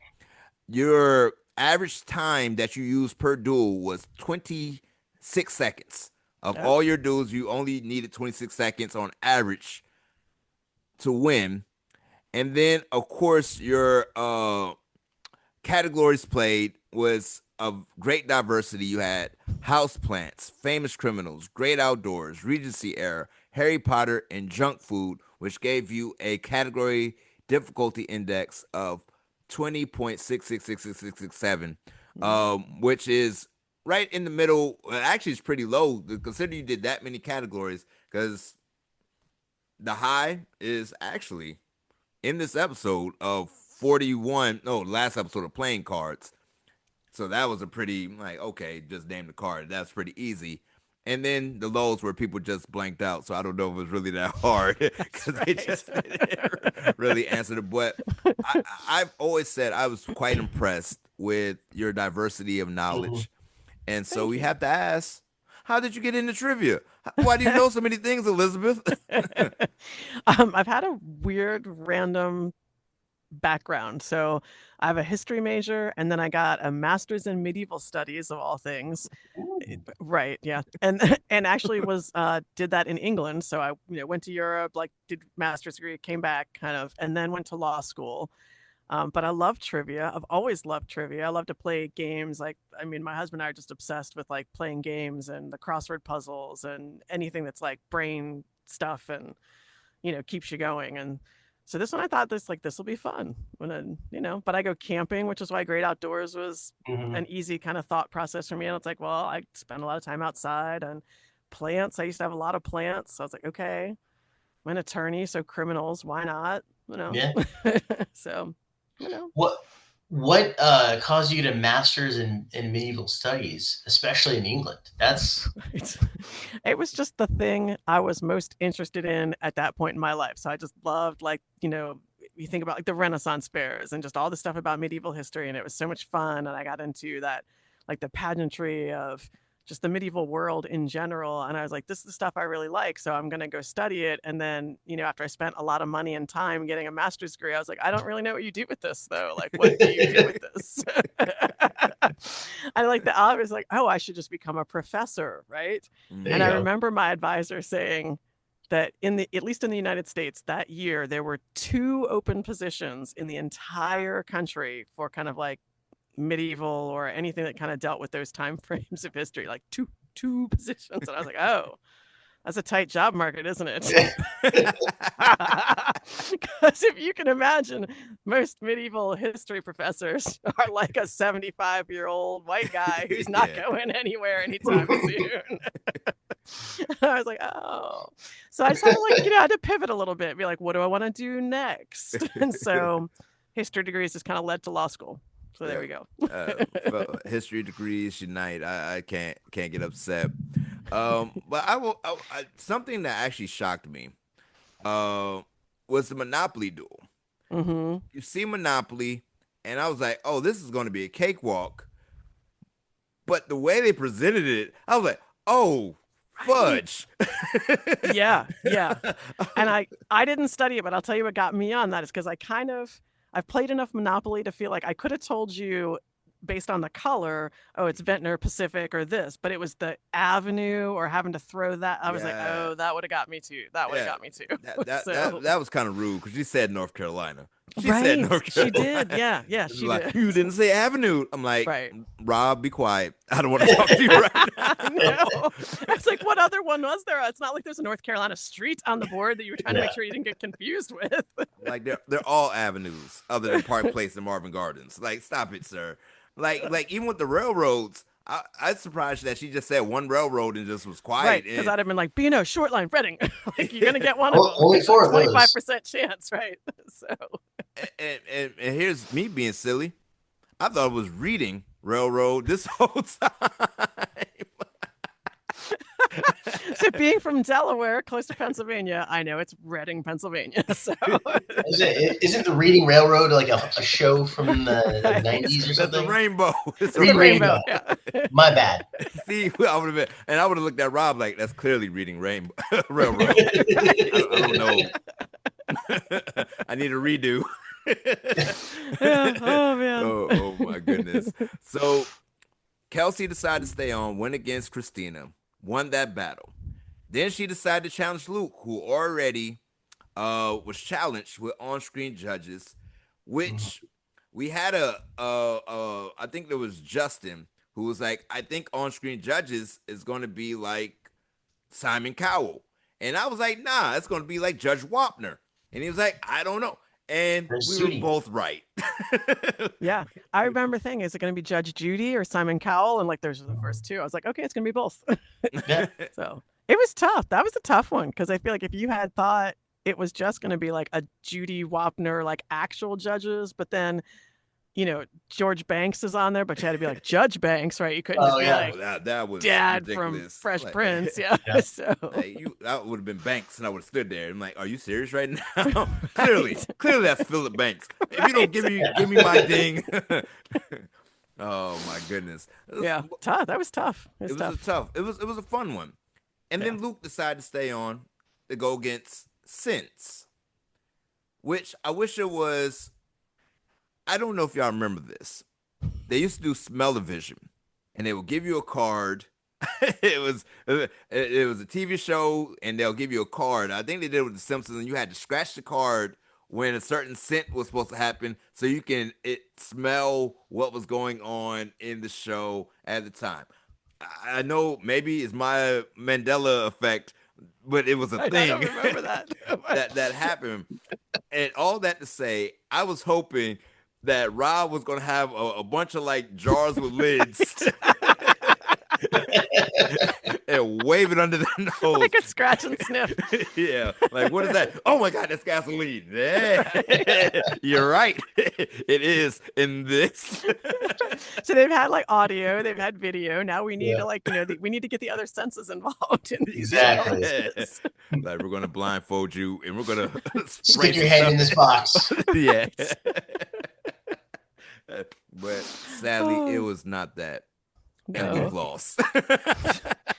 [SPEAKER 1] Your average time that you used per duel was 26 seconds. Of
[SPEAKER 3] Yep.
[SPEAKER 1] all your duels, you only needed 26 seconds on average to win. And then, of course, your categories played was of great diversity. You had house plants, famous criminals, great outdoors, Regency era, Harry Potter, and junk food, which gave you a category difficulty index of 20.666667, which is right in the middle. Actually, it's pretty low. Consider you did that many categories because the high is actually in this episode of 41, no, last episode of playing cards. So that was a pretty, like, okay, just name the card. That's pretty easy. And then the lows where people just blanked out. So I don't know if it was really that hard
[SPEAKER 3] That's
[SPEAKER 1] because they
[SPEAKER 3] right.
[SPEAKER 1] just didn't really answer it. But I've always said I was quite impressed with your diversity of
[SPEAKER 2] Mhm.
[SPEAKER 1] knowledge. And so
[SPEAKER 3] Thank
[SPEAKER 1] we
[SPEAKER 3] you.
[SPEAKER 1] have to ask, how did you get into trivia? Why do you know so many things, Elizabeth?
[SPEAKER 3] I've had a weird random background. So I have a history major and then I got a master's in medieval studies of all things.
[SPEAKER 2] Ooh.
[SPEAKER 3] Right, yeah. And and actually was did that in England. So I went to Europe, like did master's degree, came back kind of, and then went to law school. But I love trivia. I've always loved trivia. I love to play games. Like, I mean, my husband and I are just obsessed with like playing games and the crossword puzzles and anything that's like brain stuff and keeps you going. And so this one I thought this will be fun. But I go camping, which is why Great Outdoors was
[SPEAKER 2] Mhm.
[SPEAKER 3] an easy kind of thought process for me. And it's like, well, I spend a lot of time outside and plants. I used to have a lot of plants. So I was like, okay, I'm an attorney, so criminals, why not? You know?
[SPEAKER 2] Yeah.
[SPEAKER 3] So, you know.
[SPEAKER 2] What what caused you to masters in medieval studies, especially in England? That's
[SPEAKER 3] It's, it was just the thing I was most interested in at that point in my life. So I just loved, like, you think about like the Renaissance fairs and just all the stuff about medieval history. And it was so much fun. And I got into that, like the pageantry of just the medieval world in general. And I was like, this is the stuff I really like. So I'm going to go study it. And then, after I spent a lot of money and time getting a master's degree, I was like, I don't really know what you do with this, though. Like, what do you do with this? I like the obvious, like, oh, I should just become a professor, right?
[SPEAKER 2] there
[SPEAKER 3] And
[SPEAKER 2] you
[SPEAKER 3] I
[SPEAKER 1] Mm.
[SPEAKER 2] go.
[SPEAKER 3] remember my advisor saying that at least in the United States that year, there were 2 open positions in the entire country for kind of like medieval or anything that kind of dealt with those time frames of history, like two positions. And I was like, oh, that's a tight job market, isn't it? Because if you can imagine, most medieval history professors are like a 75-year-old white guy who's not
[SPEAKER 1] Yeah.
[SPEAKER 3] going anywhere anytime soon. I was like, oh. So I just had to, like, I had to pivot a little bit, be like, what do I want to do next? And so history degrees just kind of led to law school. So there
[SPEAKER 1] Yeah.
[SPEAKER 3] we go.
[SPEAKER 1] History degrees unite. I can't get upset. But I will. Something that actually shocked me. Uh, was the Monopoly duel.
[SPEAKER 3] Hmm.
[SPEAKER 1] You see Monopoly, and I was like, oh, this is going to be a cakewalk. But the way they presented it, I was like, oh,
[SPEAKER 3] Right.
[SPEAKER 1] fudge.
[SPEAKER 3] Yeah, yeah. And I didn't study it, but I'll tell you what got me on that is because I've played enough Monopoly to feel like I could have told you based on the color, oh, it's Ventnor, Pacific, or this, but it was the avenue or having to throw that. I was like,
[SPEAKER 1] Yeah.
[SPEAKER 3] oh, that would have got me too. That would have
[SPEAKER 1] Yeah.
[SPEAKER 3] got me too.
[SPEAKER 1] That was kind of rude because she said North Carolina. She said
[SPEAKER 3] Right.
[SPEAKER 1] North
[SPEAKER 3] She
[SPEAKER 1] Carolina.
[SPEAKER 3] did. Yeah, she
[SPEAKER 1] Like,
[SPEAKER 3] did.
[SPEAKER 1] you didn't say Avenue. I'm like,
[SPEAKER 3] Right.
[SPEAKER 1] Rob, be quiet. I don't want to talk to you right now.
[SPEAKER 3] I know. It's like, what other one was there? It's not like there's a North Carolina street on the board that you were trying to make sure you didn't get confused with.
[SPEAKER 1] Like they're all avenues other than Park Place and Marvin Gardens. Like, stop it, sir. Like even with the railroads, I'm surprised that she just said one railroad and just was quiet.
[SPEAKER 3] Right, because I'd have been like, B&O, short line, Reading. Like, you're going to get one of them.
[SPEAKER 2] Only 4 of those.
[SPEAKER 3] 25% chance, right? So.
[SPEAKER 1] And here's me being silly. I thought it was Reading Railroad this whole time.
[SPEAKER 3] So being from Delaware, close to Pennsylvania, I know it's Reading, Pennsylvania. So
[SPEAKER 2] isn't the Reading Railroad like a show from the
[SPEAKER 3] Right.
[SPEAKER 2] 90s or something?
[SPEAKER 1] That's a rainbow. It's a
[SPEAKER 2] Reading
[SPEAKER 3] Rainbow.
[SPEAKER 2] Rainbow.
[SPEAKER 3] Yeah.
[SPEAKER 2] My bad.
[SPEAKER 1] See, I would have been, and I would have looked at Rob like, that's clearly Reading Rainbow Railroad. I don't know. I need a redo.
[SPEAKER 3] Yeah. Oh man.
[SPEAKER 1] Oh my goodness. So Kelsey decided to stay on, went against Christina, won that battle. Then she decided to challenge Luke, who already was challenged with on-screen judges, which we had I think there was Justin who was like, I think on-screen judges is going to be like Simon Cowell. And I was like, nah, it's going to be like Judge Wapner. And he was like, I don't know. And we were both right.
[SPEAKER 3] Yeah. I remember thinking, is it going to be Judge Judy or Simon Cowell? And like, there's the first two. I was like, okay, it's going to be both.
[SPEAKER 2] Yeah.
[SPEAKER 3] So it was tough. That was a tough one because I feel like if you had thought it was just going to be like a Judy Wapner, like actual judges, but then, you know, George Banks is on there, but you had to be like Judge Banks, right? You couldn't just be like
[SPEAKER 1] that was
[SPEAKER 3] Dad
[SPEAKER 1] ridiculous.
[SPEAKER 3] from Fresh
[SPEAKER 1] Like,
[SPEAKER 3] Prince. Yeah.
[SPEAKER 2] Yeah.
[SPEAKER 3] So
[SPEAKER 1] that would have been Banks, and I would have stood there. I'm like, are you serious right now? Clearly that's Philip Banks. If you don't give me my ding. Oh my goodness.
[SPEAKER 3] yeah, tough. That was tough.
[SPEAKER 1] It was a fun one. And then Luke decided to stay on to go against Sense, which I wish it was. I don't know if y'all remember this. They used to do Smell-O-Vision, and they will give you a card. it was a TV show, and they'll give you a card. I think they did it with The Simpsons, and you had to scratch the card when a certain scent was supposed to happen, so you can smell what was going on in the show at the time. I know maybe it's my Mandela effect, but it was a thing.
[SPEAKER 3] I don't remember that.
[SPEAKER 1] that happened. And all that to say, I was hoping that Rob was going to have a bunch of like jars with lids and wave it under the nose.
[SPEAKER 3] Like a scratch and sniff.
[SPEAKER 1] Yeah. Like, what is that? Oh my God, that's gasoline. Yeah. You're right. It is in this.
[SPEAKER 3] So they've had like audio, they've had video. Now we need to like, you know, we need to get the other senses involved in these
[SPEAKER 2] Exactly.
[SPEAKER 3] challenges.
[SPEAKER 1] Like, we're going to blindfold you and we're going to
[SPEAKER 2] Stick your hand in this box.
[SPEAKER 1] Yeah. But sadly, it was not that. And we've
[SPEAKER 3] No.
[SPEAKER 1] lost.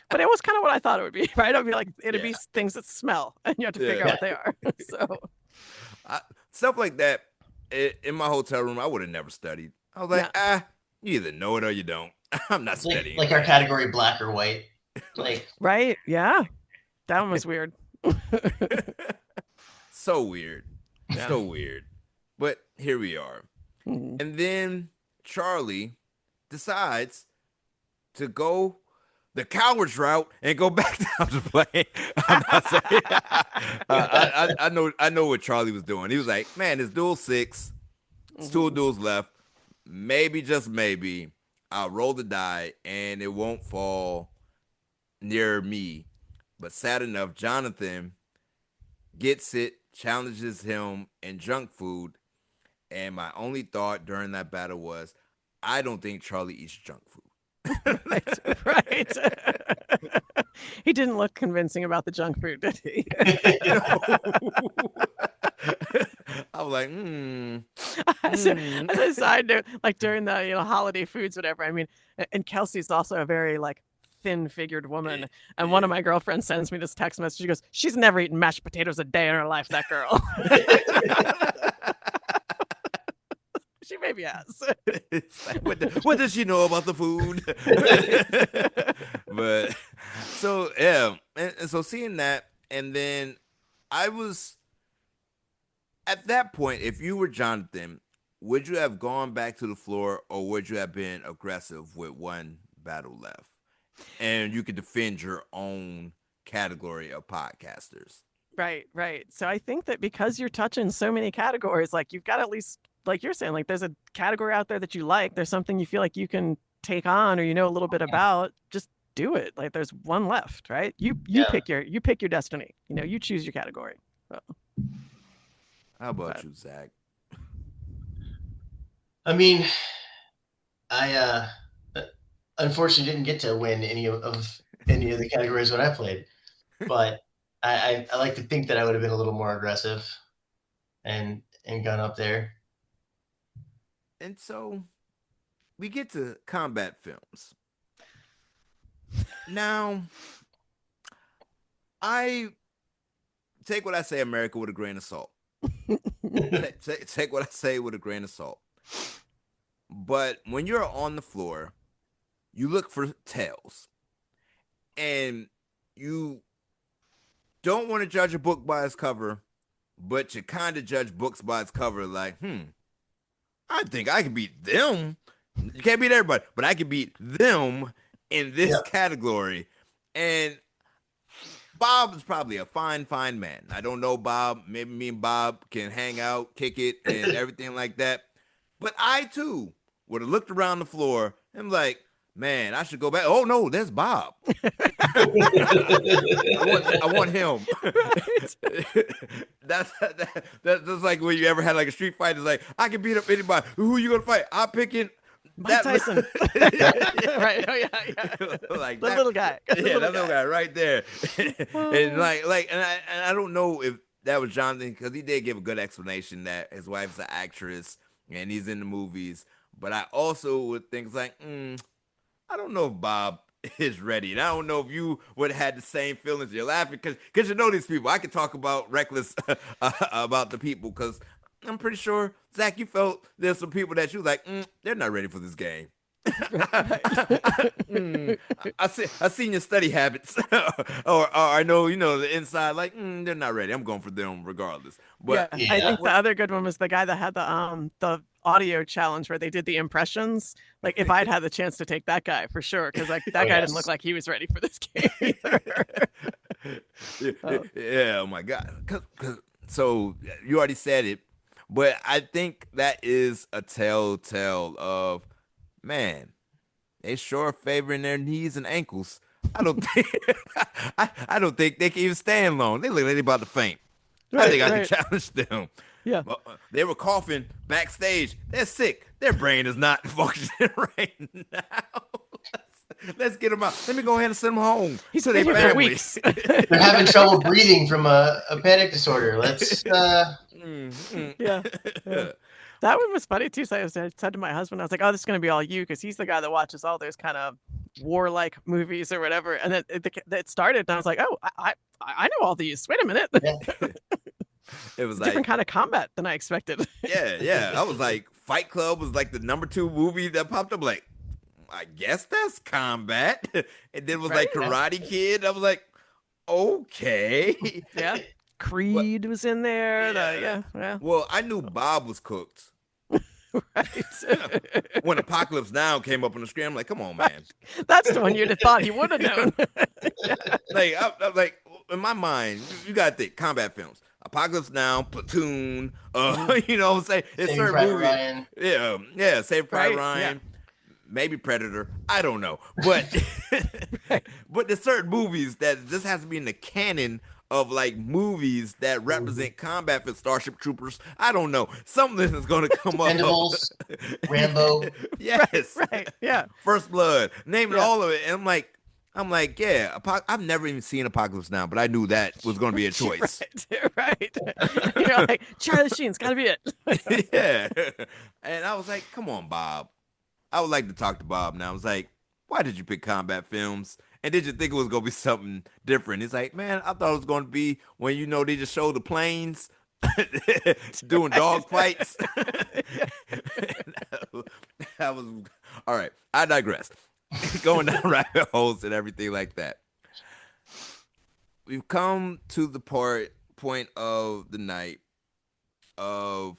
[SPEAKER 3] But it was kind of what I thought it would be, right? I'd be like, it'd be things that smell, and you have to figure out what they are. So
[SPEAKER 1] Stuff like that in my hotel room, I would have never studied. I was like, you either know it or you don't. I'm not studying.
[SPEAKER 2] Like our category, black or white. Like,
[SPEAKER 3] right, yeah, that one was weird.
[SPEAKER 1] So weird.
[SPEAKER 3] Yeah.
[SPEAKER 1] So weird. But here we are.
[SPEAKER 3] Mhm.
[SPEAKER 1] And then Charlie decides to go the coward's route and go back down to play. I'm not saying. I know what Charlie was doing. He was like, man, it's Duel 6. It's 2 duels left. Maybe, just maybe, I'll roll the die and it won't fall near me. But sad enough, Jonathan gets it, challenges him in junk food. And my only thought during that battle was, I don't think Charlie eats junk food.
[SPEAKER 3] Right. He didn't look convincing about the junk food, did he?
[SPEAKER 1] I was like,
[SPEAKER 3] As a side note, like during the holiday foods, whatever. I mean, and Kelsey's also a very like thin-figured woman. And one of my girlfriends sends me this text message. She goes, "She's never eaten mashed potatoes a day in her life, that girl." She maybe has.
[SPEAKER 1] It's like, what does she know about the food? But so yeah, and so seeing that, and then I was at that point. If you were Jonathan, would you have gone back to the floor, or would you have been aggressive with one battle left, and you could defend your own category of podcasters?
[SPEAKER 3] Right, right. So I think that because you're touching so many categories, like you've got at least, like you're saying, like there's a category out there that you like. There's something you feel like you can take on or you know a little bit about. Just do it. Like there's one left, right? You
[SPEAKER 2] Yeah.
[SPEAKER 3] pick your destiny. You know, you choose your category. So,
[SPEAKER 1] How about
[SPEAKER 3] but
[SPEAKER 1] you, Zach?
[SPEAKER 2] I mean, I unfortunately didn't get to win any of the categories when I played, but I like to think that I would have been a little more aggressive and gone up there.
[SPEAKER 1] And so we get to combat films. Now, I take what I say, America, with a grain of salt. Take what I say with a grain of salt. But when you're on the floor, you look for tails. And you don't want to judge a book by its cover, but you kind of judge books by its cover like, I think I can beat them. You can't beat everybody, but I can beat them in this category. And Bob is probably a fine man. I don't know Bob. Maybe me and Bob can hang out, kick it, and everything like that. But I, too, would have looked around the floor and like, man, I should go back. Oh, no, there's Bob. I want him. That's like when you ever had like a street fight. It's like, I can beat up anybody. Who you going to fight? I'm picking
[SPEAKER 3] Mike Tyson. Right. Oh yeah.
[SPEAKER 1] Like
[SPEAKER 3] the little guy.
[SPEAKER 1] That little guy right there. And I don't know if that was Jonathan, because he did give a good explanation that his wife's an actress and he's in the movies. But I also would think like, I don't know if Bob is ready, and I don't know if you would have had the same feelings. You're laughing because you know these people. I could talk about reckless about the people, because I'm pretty sure, Zach, you felt there's some people that you like, they're not ready for this game. I seen your study habits, or I know the inside. Like they're not ready. I'm going for them regardless. But
[SPEAKER 3] I think the other good one was the guy that had the audio challenge where they did the impressions. Like if I'd had the chance to take that guy for sure, because like that guy didn't look like he was ready for this game either.
[SPEAKER 1] Yeah, oh my God. So you already said it, but I think that is a telltale of, man, they sure favoring their knees and ankles. I don't think I don't think they can even stand long. They look like they about to faint. I think I can challenge them.
[SPEAKER 3] Yeah.
[SPEAKER 1] They were coughing backstage. They're sick. Their brain is not functioning right now. Let's get them out. Let me go ahead and send them home.
[SPEAKER 3] He's been here for weeks.
[SPEAKER 2] They're having trouble breathing from a panic disorder. Let's
[SPEAKER 3] Yeah. That one was funny too. So I said to my husband, I was like, "Oh, this is going to be all you," because he's the guy that watches all those kind of warlike movies or whatever. And then it started, and I was like, "Oh, I know all these. Wait a minute."
[SPEAKER 1] It was
[SPEAKER 3] like different kind of combat than I expected.
[SPEAKER 1] Yeah. I was like, Fight Club was like the #2 movie that popped up. Like, I guess that's combat. And then it was like Karate Kid. I was like, okay.
[SPEAKER 3] Yeah. Creed was in there. Yeah.
[SPEAKER 1] Well, I knew Bob was cooked.
[SPEAKER 3] Right.
[SPEAKER 1] When Apocalypse Now came up on the screen, I'm like, come on, man.
[SPEAKER 3] That's the one you'd have thought he would have known.
[SPEAKER 1] I'm like, in my mind, you got to think combat films. Apocalypse Now, Platoon, you know what I'm saying? It's certain movies.
[SPEAKER 2] Ryan.
[SPEAKER 1] Yeah, Save Private Ryan. Yeah. Maybe Predator. I don't know. But but there's certain movies that just has to be in the canon of like movies that represent combat for Starship Troopers. I don't know. Something is going to come up.
[SPEAKER 2] Rambo.
[SPEAKER 1] Yes.
[SPEAKER 3] Right. Yeah.
[SPEAKER 1] First Blood. Name it all of it. And I'm like, yeah. I've never even seen Apocalypse Now, but I knew that was going to be a choice.
[SPEAKER 3] Right. You're like, Charlie Sheen's got to be it.
[SPEAKER 1] Yeah. And I was like, come on, Bob. I would like to talk to Bob now. I was like, why did you pick combat films? And did you think it was going to be something different? He's like, man, I thought it was going to be when, they just show the planes doing dog fights.
[SPEAKER 3] Yeah.
[SPEAKER 1] That was all right. I digress. Going down rabbit holes and everything like that. We've come to the point of the night of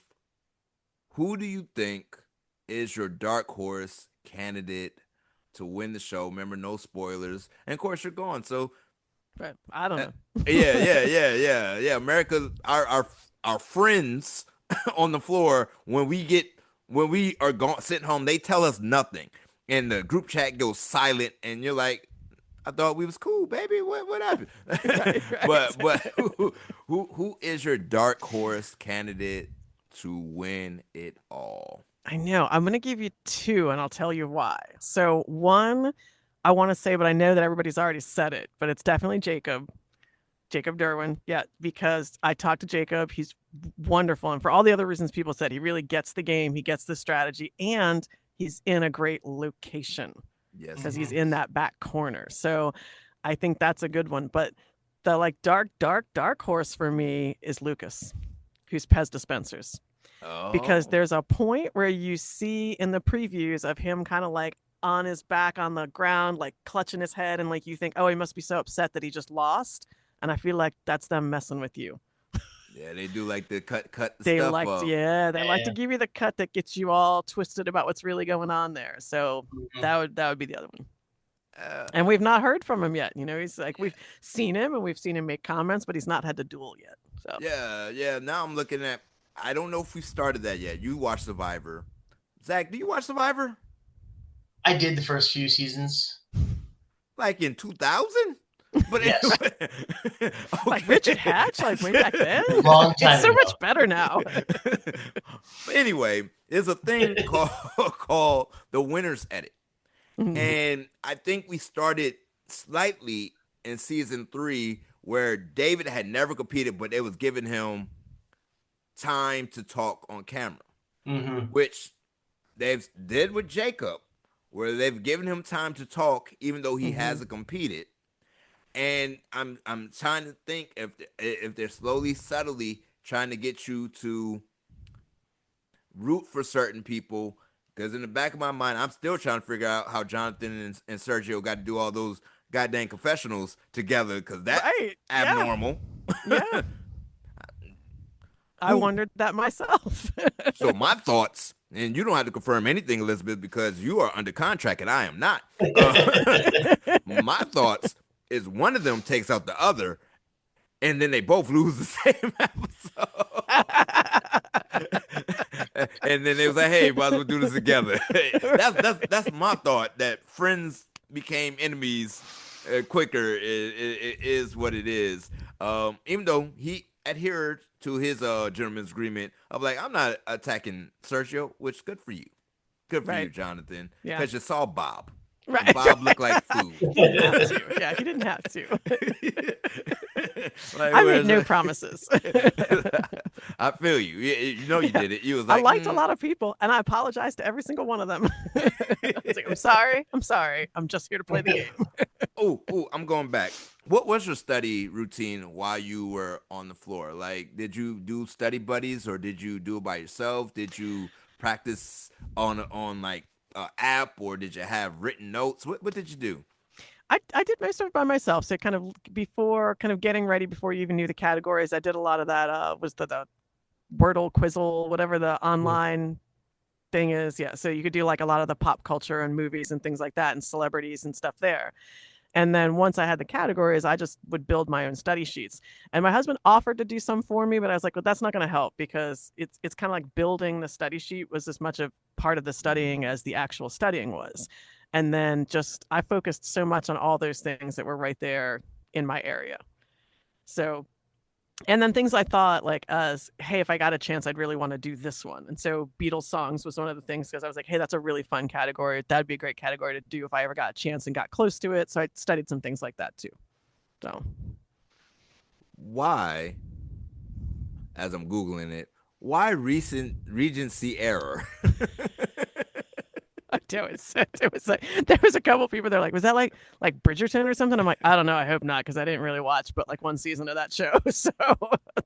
[SPEAKER 1] who do you think is your dark horse candidate to win the show? Remember, no spoilers. And of course, you're gone. So,
[SPEAKER 3] But I don't
[SPEAKER 1] uh,
[SPEAKER 3] know.
[SPEAKER 1] yeah. America, our friends on the floor when we are gone sitting home, they tell us nothing, and the group chat goes silent, and you're like, I thought we was cool, baby. What happened?
[SPEAKER 3] Right, right.
[SPEAKER 1] but who is your dark horse candidate to win it all?
[SPEAKER 3] I know. I'm going to give you two, and I'll tell you why. So, one, I want to say, but I know that everybody's already said it, but it's definitely Jacob. Jacob Derwin. Yeah, because I talked to Jacob. He's wonderful. And for all the other reasons people said, he really gets the game, he gets the strategy, and he's in a great location
[SPEAKER 1] Yes,
[SPEAKER 3] because
[SPEAKER 1] he
[SPEAKER 3] he's
[SPEAKER 1] is.
[SPEAKER 3] in that back corner. So I think that's a good one. But the like dark horse for me is Lucas, who's Pez Dispensers. Because
[SPEAKER 1] Oh,
[SPEAKER 3] there's a point where you see in the previews of him kind of like on his back on the ground, like clutching his head, and like you think, oh, he must be so upset that he just lost. And I feel like that's them messing with you.
[SPEAKER 1] yeah, they do like to cut the
[SPEAKER 3] They
[SPEAKER 1] stuff
[SPEAKER 3] like to,
[SPEAKER 1] up.
[SPEAKER 3] yeah, they like to
[SPEAKER 2] Yeah.
[SPEAKER 3] give you the cut that gets you all twisted about what's really going on there. So
[SPEAKER 2] Mhm.
[SPEAKER 3] that would be the other one.
[SPEAKER 1] Uh,
[SPEAKER 3] And we've not heard from him yet. You know, he's like we've seen him and we've seen him make comments, but he's not had the duel yet. So
[SPEAKER 1] yeah. Now I'm looking at. I don't know if we started that yet. You watch Survivor, Zach? Do you watch Survivor?
[SPEAKER 2] I did the first few seasons.
[SPEAKER 1] Like in 2000? But
[SPEAKER 2] Yes.
[SPEAKER 1] anyway,
[SPEAKER 3] like Richard Hatch, like way back then.
[SPEAKER 2] Long
[SPEAKER 3] It's
[SPEAKER 2] time
[SPEAKER 3] so
[SPEAKER 2] ago.
[SPEAKER 3] much better now.
[SPEAKER 1] But anyway, there's a thing called the winner's edit.
[SPEAKER 3] Mhm.
[SPEAKER 1] And I think we started slightly in season 3 where David had never competed, but it was giving him time to talk on camera,
[SPEAKER 2] Hmm.
[SPEAKER 1] which they've did with Jacob, where they've given him time to talk even though he
[SPEAKER 3] Mhm.
[SPEAKER 1] hasn't competed. And I'm trying to think if they're slowly, subtly trying to get you to root for certain people. Because in the back of my mind, I'm still trying to figure out how Jonathan and Sergio got to do all those goddamn confessionals together. Because that's
[SPEAKER 3] Right. Yeah.
[SPEAKER 1] abnormal.
[SPEAKER 3] Yeah. I
[SPEAKER 1] Who?
[SPEAKER 3] wondered that myself.
[SPEAKER 1] So my thoughts, and you don't have to confirm anything, Elizabeth, because you are under contract and I am not. My thoughts is one of them takes out the other, and then they both lose the same episode. And then they was like, "Hey, might as well do this together." That's my thought. That friends became enemies quicker is what it is. Even though he adhered to his gentleman's agreement of like, I'm not attacking Sergio, which good for you, good for you,
[SPEAKER 3] Right.
[SPEAKER 1] Jonathan,
[SPEAKER 3] Yeah.
[SPEAKER 1] because you saw Bob, and
[SPEAKER 3] Right.
[SPEAKER 1] Bob looked like food.
[SPEAKER 3] He didn't have to. Yeah, he didn't have to.
[SPEAKER 1] Like,
[SPEAKER 3] I made
[SPEAKER 1] whereas
[SPEAKER 3] no promises.
[SPEAKER 1] I feel you. You know you
[SPEAKER 3] Yeah.
[SPEAKER 1] did it. You was
[SPEAKER 3] I
[SPEAKER 1] like,
[SPEAKER 3] liked a lot of people and I apologized to every single one of them. I was like, I'm sorry. I'm sorry. I'm just here to play the game.
[SPEAKER 1] oh, I'm going back. What was your study routine while you were on the floor? Like, did you do study buddies or did you do it by yourself? Did you practice on like app or did you have written notes? What did you do?
[SPEAKER 3] I did most of it by myself. So kind of before kind of getting ready before you even knew the categories, I did a lot of that was the Wordle, Quizzle, whatever the online thing is. Yeah. So you could do like a lot of the pop culture and movies and things like that and celebrities and stuff there. And then once I had the categories, I just would build my own study sheets. And my husband offered to do some for me, but I was like, well, that's not going to help because it's kind of like building the study sheet was as much a part of the studying as the actual studying was. And then just I focused so much on all those things that were right there in my area. So and then things I thought like as, hey, if I got a chance, I'd really want to do this one. And so Beatles songs was one of the things because I was like, hey, that's a really fun category. That'd be a great category to do if I ever got a chance and got close to it. So I studied some things like that too. So
[SPEAKER 1] Why, as I'm Googling it, why recent Regency error?
[SPEAKER 3] I do. It was like there was a couple people that are like, was that like Bridgerton or something? I'm like, I don't know. I hope not, because I didn't really watch but like one season of that show. So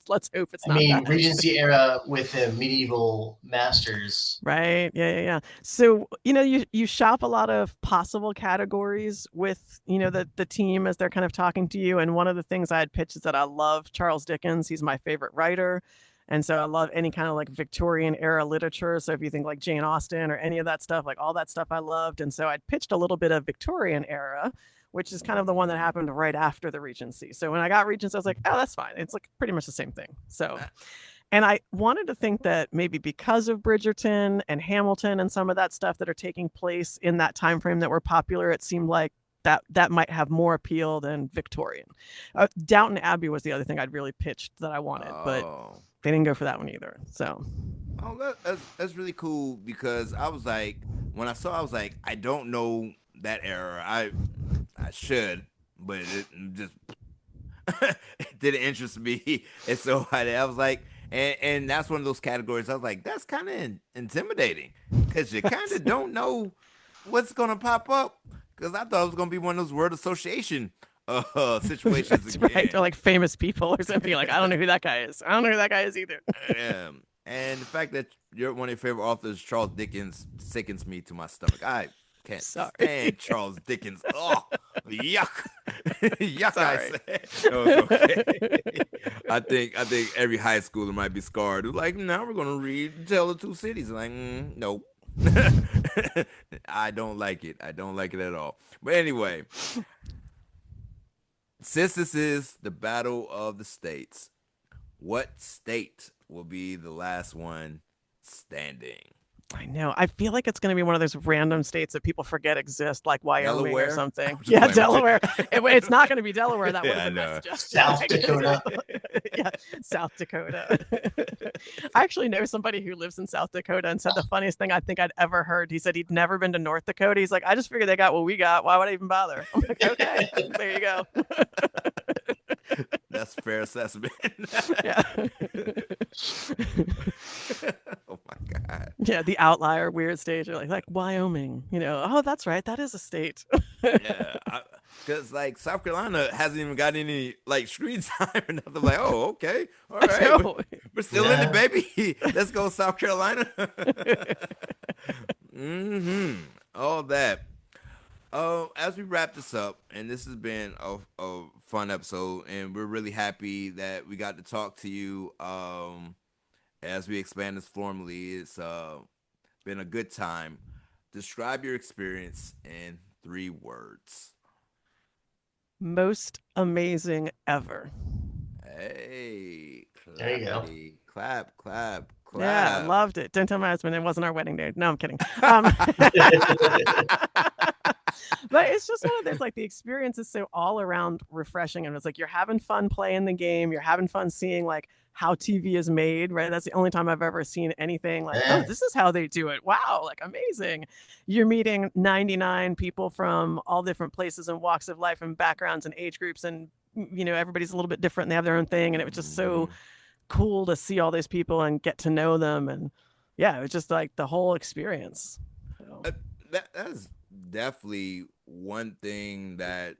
[SPEAKER 3] let's hope it's
[SPEAKER 2] I
[SPEAKER 3] not
[SPEAKER 2] mean,
[SPEAKER 3] that.
[SPEAKER 2] Regency era with the medieval masters.
[SPEAKER 3] Right. Yeah. So, you shop a lot of possible categories with, the team as they're kind of talking to you. And one of the things I had pitched is that I love Charles Dickens. He's my favorite writer. And so I love any kind of like Victorian era literature. So if you think like Jane Austen or any of that stuff, like all that stuff I loved. And so I'd pitched a little bit of Victorian era, which is kind of the one that happened right after the Regency. So when I got Regency, I was like, oh, that's fine. It's like pretty much the same thing. So, and I wanted to think that maybe because of Bridgerton and Hamilton and some of that stuff that are taking place in that time frame that were popular, it seemed like that might have more appeal than Victorian. Downton Abbey was the other thing I'd really pitched that I wanted, but they didn't go for that one either. So,
[SPEAKER 1] that's really cool, because I was like, when I saw, I was like, I don't know that era. I should, but it just it didn't interest me, and so I was like. And that's one of those categories. I was like, that's kind of intimidating, because you kind of don't know what's going to pop up. Because I thought it was going to be one of those word association situations again.
[SPEAKER 3] Right. They're like famous people or something. Like, I don't know who that guy is. I don't know who that guy is either.
[SPEAKER 1] And the fact that you're one of your favorite authors, Charles Dickens, sickens me to my stomach. I can't stand Charles Dickens. Oh, yuck. Yuck,
[SPEAKER 3] Sorry.
[SPEAKER 1] I said. No, it's okay. I think every high schooler might be scarred. They're like, now we're going to read Tale of Two Cities. I'm like, nope. I don't like it. I don't like it at all. But anyway, since this is the Battle of the States, what state will be the last one standing?
[SPEAKER 3] I know. I feel like it's going to be one of those random states that people forget exist, like Wyoming
[SPEAKER 1] Delaware?
[SPEAKER 3] or something. Yeah, Delaware. It's not going to be Delaware. That would
[SPEAKER 1] Yeah,
[SPEAKER 3] have
[SPEAKER 1] I
[SPEAKER 3] been
[SPEAKER 1] know.
[SPEAKER 3] nice. Just
[SPEAKER 2] South Dakota.
[SPEAKER 3] Yeah, South Dakota. I actually know somebody who lives in South Dakota and said the funniest thing I think I'd ever heard. He said he'd never been to North Dakota. He's like, I just figured they got what we got. Why would I even bother? I'm like, okay, there you go.
[SPEAKER 1] That's a fair assessment.
[SPEAKER 3] Yeah.
[SPEAKER 1] Oh my God.
[SPEAKER 3] Yeah, the outlier weird state. You're like Wyoming. Oh, that's right. That is a state.
[SPEAKER 1] Yeah, because like South Carolina hasn't even got any like screen time or nothing. Like, oh, okay, all right, we're still in it, baby. Let's go, South Carolina. All that. As we wrap this up, and this has been a fun episode, and we're really happy that we got to talk to you. As we expand this formally, it's been a good time. Describe your experience in 3 words.
[SPEAKER 3] Most amazing ever.
[SPEAKER 1] Hey,
[SPEAKER 2] there you go.
[SPEAKER 1] Clap.
[SPEAKER 3] Yeah, I loved it. Don't tell my husband it wasn't our wedding day. No, I'm kidding. But it's just one of those, like, the experience is so all around refreshing, and it's like you're having fun playing the game, you're having fun seeing like how TV is made, right? That's the only time I've ever seen anything like, oh, this is how they do it. Wow, like amazing. You're meeting 99 people from all different places and walks of life and backgrounds and age groups, and everybody's a little bit different and they have their own thing, and it was just so cool to see all those people and get to know them, and yeah, it was just like the whole experience. So.
[SPEAKER 1] That's definitely one thing that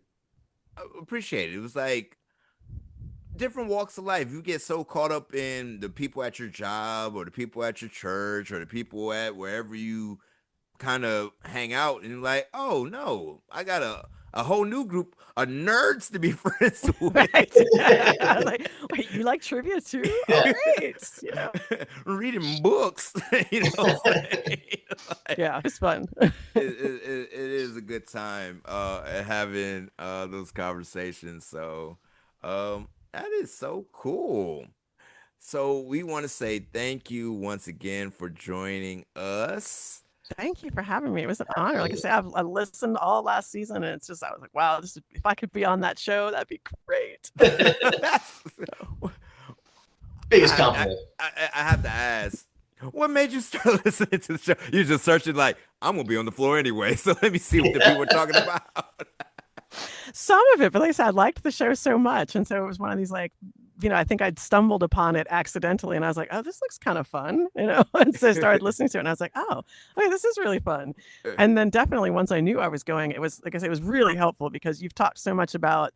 [SPEAKER 1] I appreciated. It was like different walks of life. You get so caught up in the people at your job or the people at your church or the people at wherever you kind of hang out, and you're like, oh no, I got a whole new group of nerds to be friends with.
[SPEAKER 3] Right. Like, wait, you like trivia too? Oh, great.
[SPEAKER 1] Reading books.
[SPEAKER 3] Yeah, it's fun.
[SPEAKER 1] It is a good time having those conversations. So that is so cool. So we want to say thank you once again for joining us.
[SPEAKER 3] Thank you for having me. It was an honor. Like I said, I listened all last season, and it's just, I was like, wow, if I could be on that show, that'd be great.
[SPEAKER 2] Biggest compliment.
[SPEAKER 1] I have to ask, what made you start listening to the show? You're just searching like, I'm going to be on the floor anyway, so let me see what the people are talking about.
[SPEAKER 3] Some of it, but like I said, I liked the show so much, and so it was one of these like I think I'd stumbled upon it accidentally, and I was like, oh, this looks kind of fun, and so I started listening to it, and I was like, oh, okay, this is really fun. And then definitely once I knew I was going, it was, like I said, it was really helpful because you've talked so much about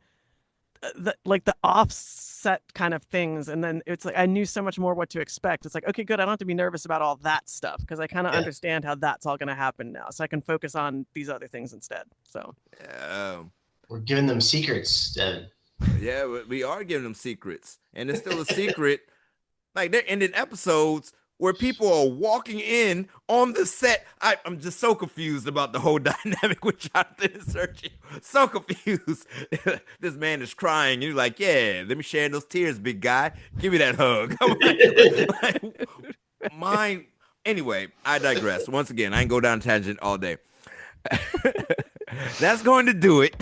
[SPEAKER 3] the offset kind of things, and then it's like I knew so much more what to expect. It's like, okay, good, I don't have to be nervous about all that stuff because I kind of understand how that's all going to happen now, so I can focus on these other things instead. So
[SPEAKER 2] we're giving them secrets, Devin.
[SPEAKER 1] Yeah, we are giving them secrets, and it's still a secret. Like, they're ending episodes where people are walking in on the set. I'm just so confused about the whole dynamic with Jonathan and Sergio. So confused. This man is crying, and you're like, yeah, let me share those tears, big guy. Give me that hug. Anyway, I digress. Once again, I can go down tangent all day. That's going to do it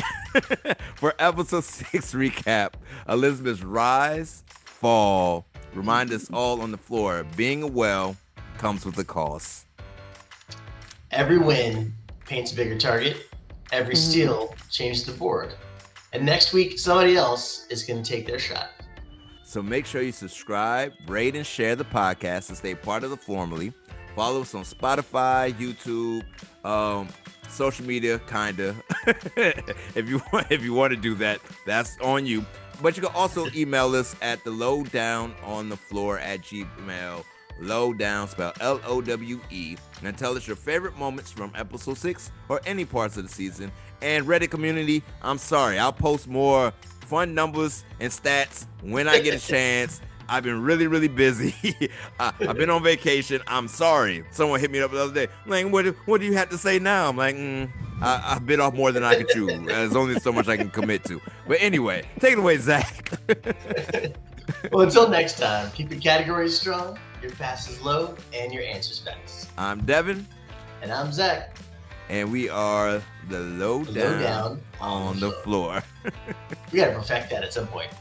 [SPEAKER 1] for episode 6 recap. Elizabeth's rise, fall. Remind us all on the floor, being a well comes with a cost.
[SPEAKER 2] Every win paints a bigger target. Every steal changes the board. And next week, somebody else is going to take their shot.
[SPEAKER 1] So make sure you subscribe, rate, and share the podcast to stay part of the Formally. Follow us on Spotify, YouTube, social media, kinda. If you want to do that, that's on you. But you can also email us at thelowdownonthefloor@gmail. Lowdown, spelled Lowe, and tell us your favorite moments from episode 6 or any parts of the season. And Reddit community, I'm sorry, I'll post more fun numbers and stats when I get a chance. I've been really, really busy. I've been on vacation. I'm sorry. Someone hit me up the other day. I'm like, what do you have to say now? I'm like, I bit off more than I could chew. There's only so much I can commit to. But anyway, take it away, Zach.
[SPEAKER 2] Well, until next time, keep your categories strong, your passes low, and your answers fast.
[SPEAKER 1] I'm Devin.
[SPEAKER 2] And I'm Zach.
[SPEAKER 1] And we are the Lowdown on the floor.
[SPEAKER 2] We got to perfect that at some point.